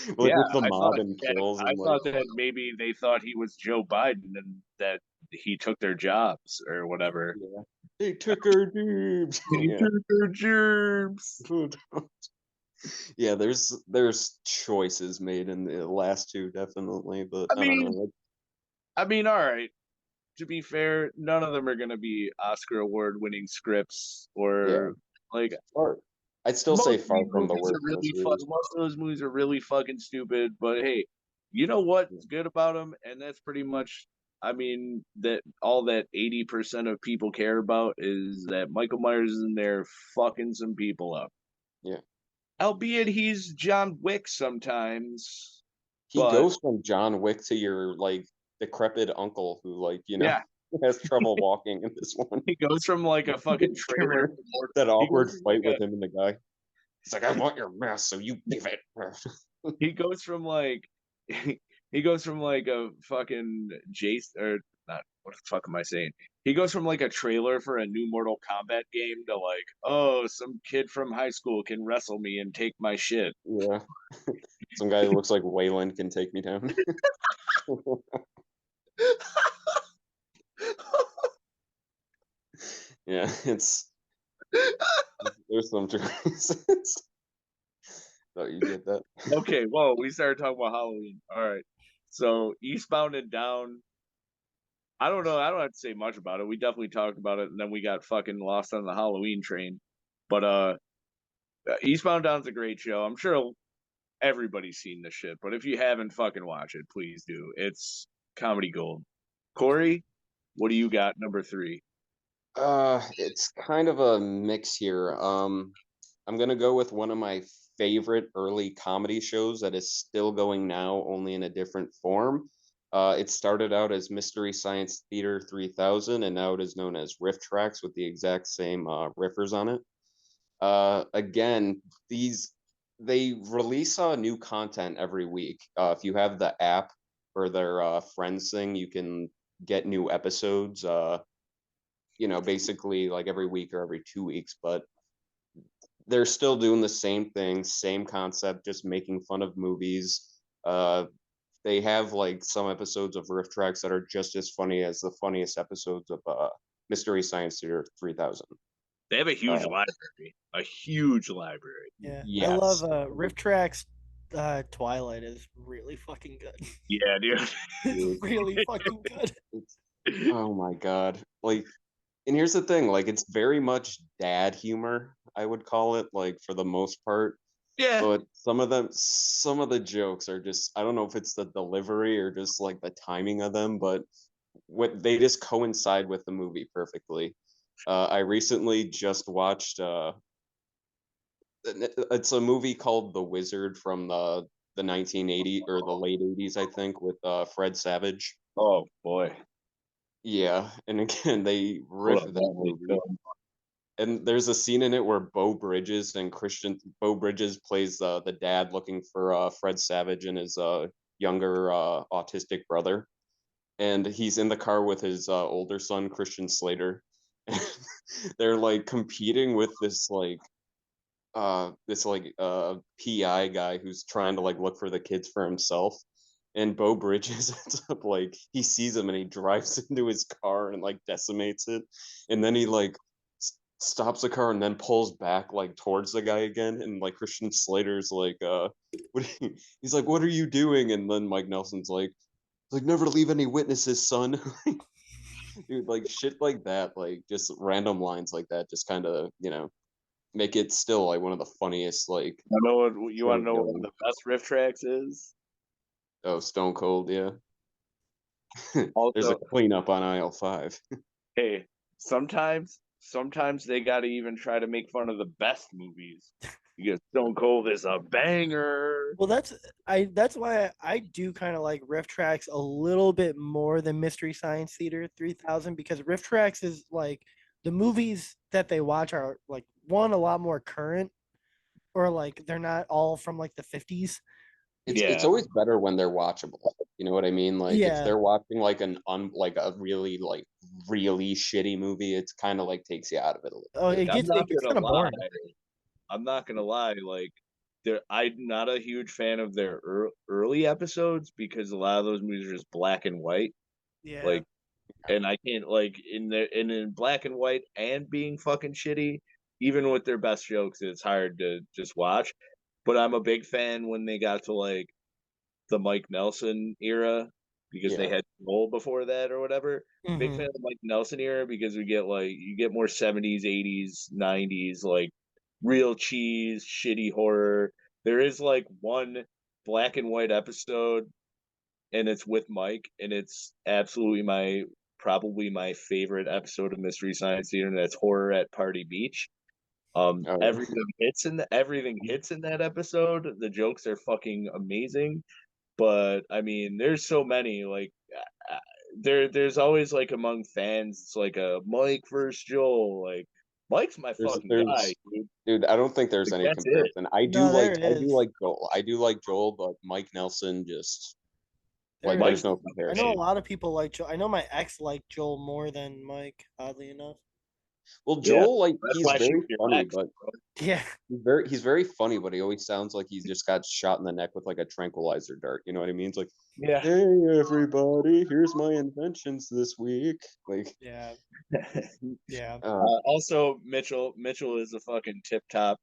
[SPEAKER 1] Yeah,
[SPEAKER 3] with the mob and kills
[SPEAKER 1] I
[SPEAKER 3] and like
[SPEAKER 1] thought that maybe they thought he was Joe Biden and that he took their jobs or whatever.
[SPEAKER 3] yeah, they took our dudes.
[SPEAKER 1] He
[SPEAKER 3] Yeah.
[SPEAKER 1] took their germs.
[SPEAKER 3] Yeah, there's choices made in the last two definitely, but
[SPEAKER 1] I
[SPEAKER 3] I don't know.
[SPEAKER 1] mean, all right. To be fair, none of them are gonna be Oscar award winning scripts
[SPEAKER 3] Yeah,
[SPEAKER 1] or like
[SPEAKER 3] far. I'd still say
[SPEAKER 1] most of
[SPEAKER 3] far
[SPEAKER 1] these
[SPEAKER 3] from the
[SPEAKER 1] movies
[SPEAKER 3] worst
[SPEAKER 1] are
[SPEAKER 3] in the
[SPEAKER 1] really
[SPEAKER 3] series.
[SPEAKER 1] most of those movies are really fucking stupid. But hey, you know what's good about them, and that's pretty much. I mean that all that 80% of people care about is that Michael Myers is in there fucking some people up.
[SPEAKER 3] Yeah,
[SPEAKER 1] Albeit he's John Wick sometimes,
[SPEAKER 3] he
[SPEAKER 1] but
[SPEAKER 3] goes from John Wick to your like decrepit uncle who
[SPEAKER 1] yeah,
[SPEAKER 3] has trouble walking in this one.
[SPEAKER 1] he goes from like a fucking
[SPEAKER 3] Come
[SPEAKER 1] trailer.
[SPEAKER 3] here. That
[SPEAKER 1] He goes
[SPEAKER 3] awkward
[SPEAKER 1] from
[SPEAKER 3] fight
[SPEAKER 1] like
[SPEAKER 3] with him and the guy. He's like, "I want your mess, so you give it."
[SPEAKER 1] he goes from like he goes from like a fucking Jason or not what the fuck am I saying? He goes from like a trailer for a new Mortal Kombat game to like, oh, some kid from high school can wrestle me and take my shit.
[SPEAKER 3] Yeah, some guy who looks like Wayland can take me down. Yeah, there's some choices. Oh, you get that?
[SPEAKER 1] Okay, whoa, we started talking about Halloween. All right. So Eastbound and Down. I don't know. I don't have to say much about it. We definitely talked about it, and then we got fucking lost on the Halloween train. But Eastbound Down's a great show. I'm sure everybody's seen this shit, but if you haven't, fucking watch it. Please do. It's comedy gold. Corey, what do you got? Number 3.
[SPEAKER 3] It's kind of a mix here. I'm gonna go with one of my favorite early comedy shows that is still going now, only in a different form. It started out as Mystery Science Theater 3000, and now it is known as Riff Tracks with the exact same riffers on it. Again, these they release new content every week. If you have the app or their friends thing, you can get new episodes. Basically like every week or every 2 weeks, but they're still doing the same thing, same concept, just making fun of movies. Uh, they have like some episodes of Riff Tracks that are just as funny as the funniest episodes of Mystery Science Theater 3000.
[SPEAKER 1] They have a huge
[SPEAKER 3] Uh,
[SPEAKER 1] library, a huge library.
[SPEAKER 2] Yeah, I love
[SPEAKER 3] yes.
[SPEAKER 2] Rift Tracks. Twilight is really fucking good.
[SPEAKER 1] Yeah, dude.
[SPEAKER 2] It's really fucking good.
[SPEAKER 3] Oh my god. Like, and here's the thing, like it's very much dad humor, I would call it, like for the most part.
[SPEAKER 1] Yeah,
[SPEAKER 3] But some of the jokes are just, I don't know if it's the delivery or just like the timing of them, but what they just coincide with the movie perfectly. I recently just watched it's a movie called The Wizard from the 1980 or the late 80s, I think, with Fred Savage.
[SPEAKER 1] oh boy.
[SPEAKER 3] Yeah, and again they
[SPEAKER 1] What
[SPEAKER 3] riff
[SPEAKER 1] a
[SPEAKER 3] that
[SPEAKER 1] lovely
[SPEAKER 3] movie.
[SPEAKER 1] film.
[SPEAKER 3] And there's a scene in it where Beau Bridges plays the dad looking for Fred Savage and his younger autistic brother, and he's in the car with his older son Christian Slater. They're like competing with this PI guy who's trying to like look for the kids for himself. And Beau Bridges ends up like he sees him and he drives into his car and like decimates it, and then he like stops the car and then pulls back like towards the guy again, and like Christian Slater's like he's like, what are you doing? And then Mike Nelson's like, never leave any witnesses, son. Dude, like shit like that, like just random lines like that, just kind of make it still like one of the funniest like
[SPEAKER 1] I know what you want
[SPEAKER 3] shows
[SPEAKER 1] to know. What
[SPEAKER 3] going.
[SPEAKER 1] the best riff tracks is?
[SPEAKER 3] Oh, Stone Cold, yeah. There's a
[SPEAKER 1] Also,
[SPEAKER 3] cleanup on aisle 5.
[SPEAKER 1] hey, sometimes they got to even try to make fun of the best movies because Stone Cold is a banger.
[SPEAKER 2] Well, that's why I do kind of like Rift Tracks a little bit more than Mystery Science Theater 3000, because Rift Tracks is like the movies that they watch are like one, a lot more current, or like they're not all from like the 50s.
[SPEAKER 3] It's
[SPEAKER 1] Yeah,
[SPEAKER 3] always better when they're watchable. You know what I mean? Like if
[SPEAKER 2] Yeah.
[SPEAKER 3] they're watching like like a really really shitty movie, it's kind of like takes you out of it a little
[SPEAKER 2] Oh,
[SPEAKER 3] bit.
[SPEAKER 1] I'm
[SPEAKER 2] it
[SPEAKER 1] not
[SPEAKER 2] gets
[SPEAKER 1] gonna
[SPEAKER 2] kind of
[SPEAKER 1] lie.
[SPEAKER 2] boring.
[SPEAKER 1] I'm not gonna lie. Like, I'm not a huge fan of their early episodes because a lot of those movies are just black and white.
[SPEAKER 2] Yeah.
[SPEAKER 1] Like, and I can't like in black and white and being fucking shitty. Even with their best jokes, it's hard to just watch. But I'm a big fan when they got to like the Mike Nelson era because they
[SPEAKER 3] Yeah.
[SPEAKER 1] had Joel before that or whatever. Big
[SPEAKER 2] Hmm.
[SPEAKER 1] fan of the Mike Nelson era because we get like you get more 70s, 80s, 90s like real cheese, shitty horror. There is like one black and white episode and it's with Mike and it's absolutely my probably my favorite episode of Mystery Science Theater and that's Horror at Party Beach.
[SPEAKER 3] Oh,
[SPEAKER 1] Everything hits in that episode. The jokes are fucking amazing. But I mean, there's so many like there's always like among fans, it's like a Mike versus Joel. Like Mike's my fucking guy,
[SPEAKER 3] there's
[SPEAKER 1] dude.
[SPEAKER 3] dude, I don't think there's
[SPEAKER 1] Like
[SPEAKER 3] any
[SPEAKER 1] that's it.
[SPEAKER 3] comparison.
[SPEAKER 2] No, there it
[SPEAKER 3] I do
[SPEAKER 2] is.
[SPEAKER 3] like Joel. I do like Joel, but Mike Nelson just
[SPEAKER 2] There
[SPEAKER 3] like
[SPEAKER 2] it
[SPEAKER 3] there's
[SPEAKER 1] Mike's
[SPEAKER 2] is.
[SPEAKER 3] no
[SPEAKER 2] I know a
[SPEAKER 3] comparison.
[SPEAKER 2] lot of people like Joel. I know my ex liked Joel more than Mike, oddly enough.
[SPEAKER 3] Well,
[SPEAKER 1] Yeah,
[SPEAKER 3] Joel, like
[SPEAKER 1] that's
[SPEAKER 3] he's
[SPEAKER 1] why she
[SPEAKER 3] very
[SPEAKER 1] was your
[SPEAKER 3] funny,
[SPEAKER 1] ex,
[SPEAKER 3] but
[SPEAKER 1] bro.
[SPEAKER 2] Yeah.
[SPEAKER 3] he's very funny, but he always sounds like he's just got shot in the neck with like a tranquilizer dart. You know what I mean? It's like,
[SPEAKER 1] Yeah.
[SPEAKER 3] hey everybody, here's my inventions this week. Like,
[SPEAKER 2] Yeah. Yeah.
[SPEAKER 3] uh,
[SPEAKER 1] Also, Mitchell is a fucking tip top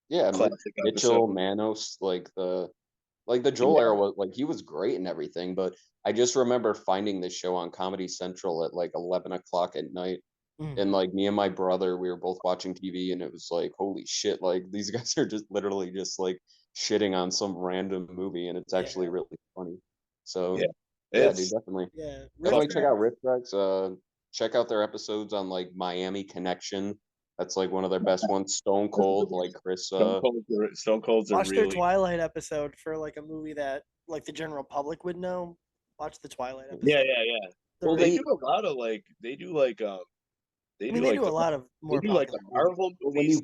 [SPEAKER 3] yeah,
[SPEAKER 1] classic episode.
[SPEAKER 3] Mitchell, Manos, like the Joel
[SPEAKER 1] Yeah,
[SPEAKER 3] era was like he was great and everything, but I just remember finding this show on Comedy Central at like 11 o'clock at night.
[SPEAKER 2] Mm.
[SPEAKER 3] And like me and my brother, we were both watching TV, and it was like, holy shit! Like these guys are just literally just like shitting on some random movie, and it's actually
[SPEAKER 2] Yeah.
[SPEAKER 3] really funny.
[SPEAKER 1] yeah.
[SPEAKER 3] So yeah, dude,
[SPEAKER 1] It's
[SPEAKER 3] definitely,
[SPEAKER 2] Yeah. Rift
[SPEAKER 3] definitely check out
[SPEAKER 2] Tracks.
[SPEAKER 3] Rift Tracks. check out their episodes on like Miami Connection. That's like one of their best ones. Stone Cold, like Chris.
[SPEAKER 1] Stone Cold's a
[SPEAKER 2] Watch their
[SPEAKER 1] really
[SPEAKER 2] Twilight episode for like a movie that like the general public would know. Watch the Twilight episode.
[SPEAKER 1] yeah.
[SPEAKER 2] They're
[SPEAKER 1] Well, they
[SPEAKER 2] really-
[SPEAKER 1] do a lot of like they do like
[SPEAKER 2] I mean, they do a lot of more.
[SPEAKER 1] they do like the
[SPEAKER 2] popular movies.
[SPEAKER 1] Marvel
[SPEAKER 3] When
[SPEAKER 1] movies.
[SPEAKER 3] you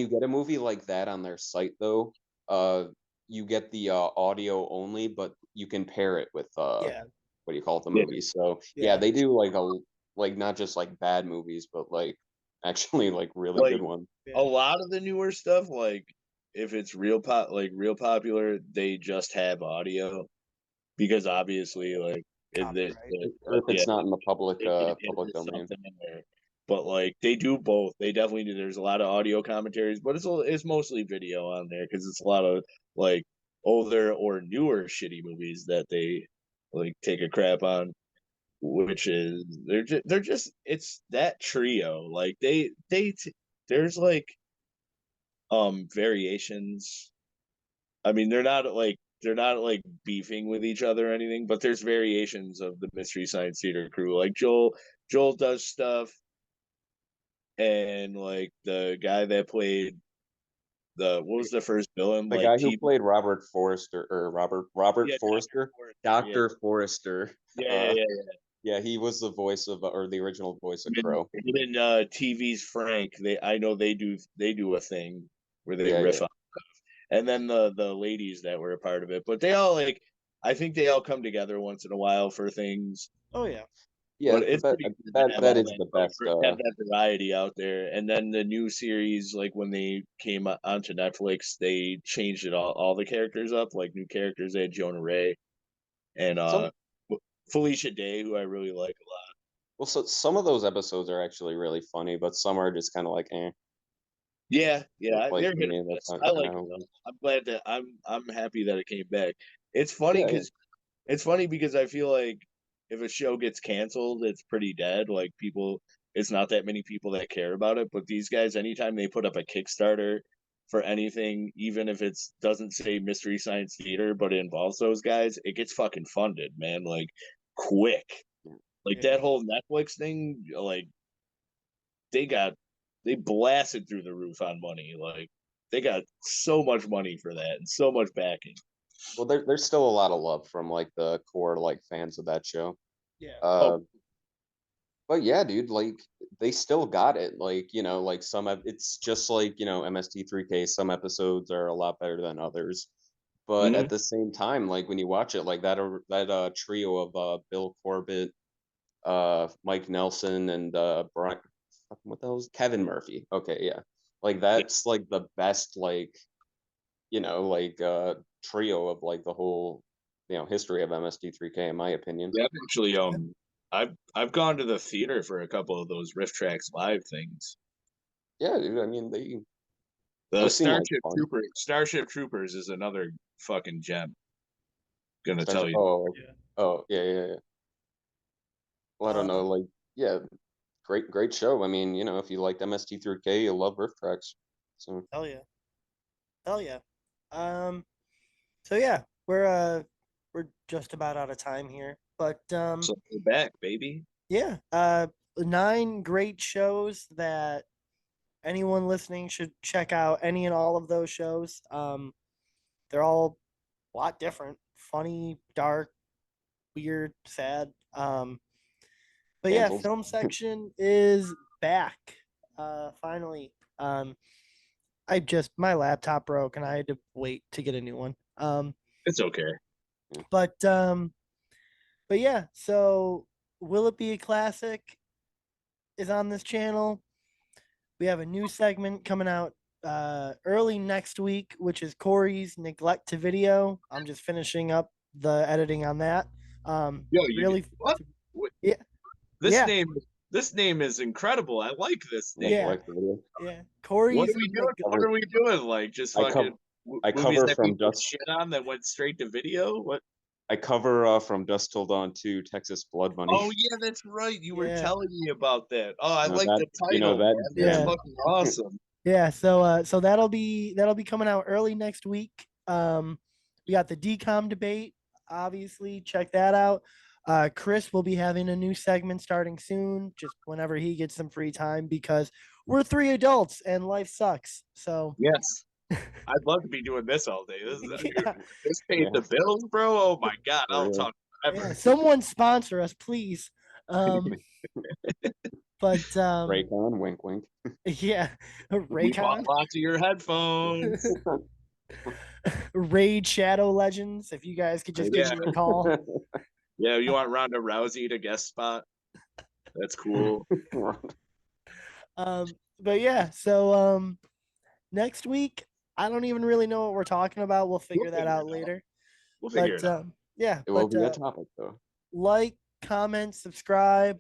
[SPEAKER 3] get a movie like that on their site, though, you get the audio only, but you can pair it with
[SPEAKER 2] Yeah,
[SPEAKER 3] what do you call it, the
[SPEAKER 1] Yeah.
[SPEAKER 3] movie. So
[SPEAKER 2] Yeah.
[SPEAKER 3] yeah, they do like not just like bad movies, but like actually like really
[SPEAKER 1] Like-
[SPEAKER 3] good ones.
[SPEAKER 2] yeah.
[SPEAKER 1] A lot of the newer stuff, like if it's real popular, they just have audio because obviously like
[SPEAKER 2] Copyright.
[SPEAKER 3] Or if it's not in the public
[SPEAKER 1] it
[SPEAKER 3] public
[SPEAKER 1] is
[SPEAKER 3] domain.
[SPEAKER 1] something in there. But like they do both. They definitely do. There's a lot of audio commentaries, but it's mostly video on there because it's a lot of like older or newer shitty movies that they like take a crap on, which is they're just it's that trio. Like there's like variations. I mean, they're not like beefing with each other or anything, but there's variations of the Mystery Science Theater crew. Like Joel does stuff, and like the guy that played what was the first villain?
[SPEAKER 3] The
[SPEAKER 1] like
[SPEAKER 3] guy who played Robert Forrester or Robert
[SPEAKER 1] Yeah,
[SPEAKER 3] Forrester, Dr. Forrester.
[SPEAKER 1] Yeah.
[SPEAKER 3] Yeah, he was the voice of or the original voice of Crow.
[SPEAKER 1] Even TV's Frank, I know they do a thing where they
[SPEAKER 3] Yeah,
[SPEAKER 1] riff
[SPEAKER 3] yeah.
[SPEAKER 1] on stuff. And then the ladies that were a part of it. But they all like I think they all come together once in a while for things.
[SPEAKER 2] Oh yeah.
[SPEAKER 3] Yeah,
[SPEAKER 1] But it's
[SPEAKER 3] that,
[SPEAKER 1] pretty good to
[SPEAKER 3] that,
[SPEAKER 1] have
[SPEAKER 3] that
[SPEAKER 1] all
[SPEAKER 3] is the best.
[SPEAKER 1] have that variety out there. And then the new series, like when they came onto Netflix, they changed it all the characters up, like new characters. They had Jonah Ray and Felicia Day, who I really like a lot.
[SPEAKER 3] Well, so some of those episodes are actually really funny, but some are just kind of like, eh.
[SPEAKER 1] Yeah,
[SPEAKER 3] Like,
[SPEAKER 1] they're
[SPEAKER 3] for
[SPEAKER 1] hit
[SPEAKER 3] me,
[SPEAKER 1] or
[SPEAKER 3] that's
[SPEAKER 1] miss.
[SPEAKER 3] not
[SPEAKER 1] I
[SPEAKER 3] kinda
[SPEAKER 1] like
[SPEAKER 3] how
[SPEAKER 1] it
[SPEAKER 3] it
[SPEAKER 1] though.
[SPEAKER 3] goes.
[SPEAKER 1] I'm glad that I'm happy that it came back. It's funny
[SPEAKER 3] Yeah, yeah.
[SPEAKER 1] because it's funny because I feel like if a show gets canceled, it's pretty dead. Like it's not that many people that care about it. But these guys, anytime they put up a Kickstarter for anything, even if it doesn't say Mystery Science Theater, but it involves those guys, it gets fucking funded, man. Like quick. Like
[SPEAKER 2] Yeah.
[SPEAKER 1] that whole Netflix thing, like they blasted through the roof on money. Like they got so much money for that and so much backing.
[SPEAKER 3] Well, there's still a lot of love from like the core like fans of that show.
[SPEAKER 2] Yeah.
[SPEAKER 3] But yeah, dude, like they still got it. Like, like it's just like, MST3K, some episodes are a lot better than others. But
[SPEAKER 1] Mhm.
[SPEAKER 3] at the same time, like when you watch it, like that trio of Bill Corbett, Mike Nelson, and Brian, what the hell is Kevin Murphy? Okay, yeah. Like that's like the best trio of like the whole history of MST3K in my opinion.
[SPEAKER 1] Yeah, actually, I've gone to the theater for a couple of those Riff Tracks live things.
[SPEAKER 3] Yeah, dude, I mean
[SPEAKER 1] The
[SPEAKER 3] those seem like fun.
[SPEAKER 1] Starship Troopers is another fucking gem. Gonna tell you.
[SPEAKER 3] Yeah. Well, I don't know, like, yeah, great show. I mean, if you liked MST3K, you'll love Riff Tracks. So
[SPEAKER 2] Hell yeah. So yeah, we're just about out of time here, but
[SPEAKER 1] So we're back, baby.
[SPEAKER 2] yeah, 9 great shows that anyone listening should check out. Any and all of those shows. They're all a lot different, funny, dark, weird, sad. But yeah,
[SPEAKER 3] Canceled.
[SPEAKER 2] film section is back. Finally. My laptop broke and I had to wait to get a new one.
[SPEAKER 1] It's okay.
[SPEAKER 2] But yeah, so Will It Be a Classic is on this channel. We have a new segment coming out early next week, which is Corey's Neglect to Video. I'm just finishing up the editing on that. Really
[SPEAKER 1] what?
[SPEAKER 2] Yeah.
[SPEAKER 1] This name is incredible. I like this name.
[SPEAKER 2] Yeah.
[SPEAKER 3] like the video.
[SPEAKER 2] Yeah. Corey's
[SPEAKER 1] What are we doing? What are we doing? Like just
[SPEAKER 3] I
[SPEAKER 1] fucking
[SPEAKER 3] I
[SPEAKER 1] movies
[SPEAKER 3] cover
[SPEAKER 1] that
[SPEAKER 3] from
[SPEAKER 1] we put
[SPEAKER 3] Dust.
[SPEAKER 1] shit on that went straight to video. What?
[SPEAKER 3] I cover from Dusk Till Dawn to Texas Blood Money.
[SPEAKER 1] Oh yeah, that's right. You were
[SPEAKER 2] Yeah.
[SPEAKER 1] telling me about that. Oh, I
[SPEAKER 3] No,
[SPEAKER 1] like
[SPEAKER 3] that-
[SPEAKER 1] the title.
[SPEAKER 3] you know, that-
[SPEAKER 1] man. That's
[SPEAKER 2] Yeah.
[SPEAKER 1] fucking awesome.
[SPEAKER 2] Yeah, so that'll be coming out early next week. We got the DCOM debate, obviously. Check that out. Chris will be having a new segment starting soon, just whenever he gets some free time, because we're 3 adults and life sucks. So
[SPEAKER 1] Yes. I'd love to be doing this all day.
[SPEAKER 2] yeah,
[SPEAKER 1] This pays
[SPEAKER 3] Yeah.
[SPEAKER 1] the bills, bro. Oh my god,
[SPEAKER 3] For
[SPEAKER 1] I'll
[SPEAKER 3] real.
[SPEAKER 1] talk
[SPEAKER 2] yeah,
[SPEAKER 1] forever.
[SPEAKER 2] someone sponsor us, please. But
[SPEAKER 3] Raycon, wink, wink.
[SPEAKER 2] yeah,
[SPEAKER 1] We bought
[SPEAKER 2] Raycon,
[SPEAKER 1] lots of your headphones.
[SPEAKER 2] Raid Shadow Legends. If you guys could just give
[SPEAKER 1] Yeah.
[SPEAKER 2] me a call.
[SPEAKER 1] Yeah, you want Ronda Rousey to guest spot? That's cool.
[SPEAKER 2] But yeah, so next week I don't even really know what we're talking about. We'll figure that
[SPEAKER 1] figure
[SPEAKER 2] out
[SPEAKER 1] it out.
[SPEAKER 2] later.
[SPEAKER 1] We'll figure
[SPEAKER 2] But
[SPEAKER 1] it out.
[SPEAKER 2] yeah,
[SPEAKER 3] It will
[SPEAKER 2] but
[SPEAKER 3] be a topic though.
[SPEAKER 2] like, comment, subscribe,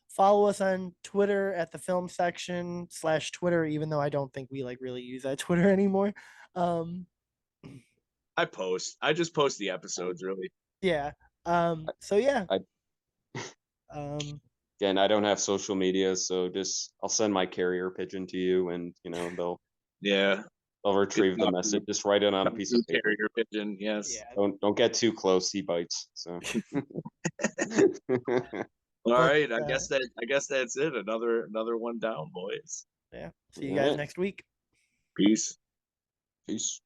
[SPEAKER 2] follow us on Twitter at the film section / Twitter, even though I don't think we like really use that Twitter anymore.
[SPEAKER 1] I just post the episodes really.
[SPEAKER 2] Yeah. So yeah.
[SPEAKER 3] I- Again, I don't have social media, so just I'll send my carrier pigeon to you, and they'll
[SPEAKER 1] Yeah.
[SPEAKER 3] retrieve the
[SPEAKER 1] copy.
[SPEAKER 3] message. Just write it on a piece of paper.
[SPEAKER 1] Carrier pigeon, yes.
[SPEAKER 2] Yeah.
[SPEAKER 3] Don't get too close. He bites. So.
[SPEAKER 1] All
[SPEAKER 2] But,
[SPEAKER 1] right. I guess that's it. Another one down, boys.
[SPEAKER 2] Yeah. See you guys
[SPEAKER 3] Alright.
[SPEAKER 2] next week.
[SPEAKER 1] Peace.
[SPEAKER 3] Peace.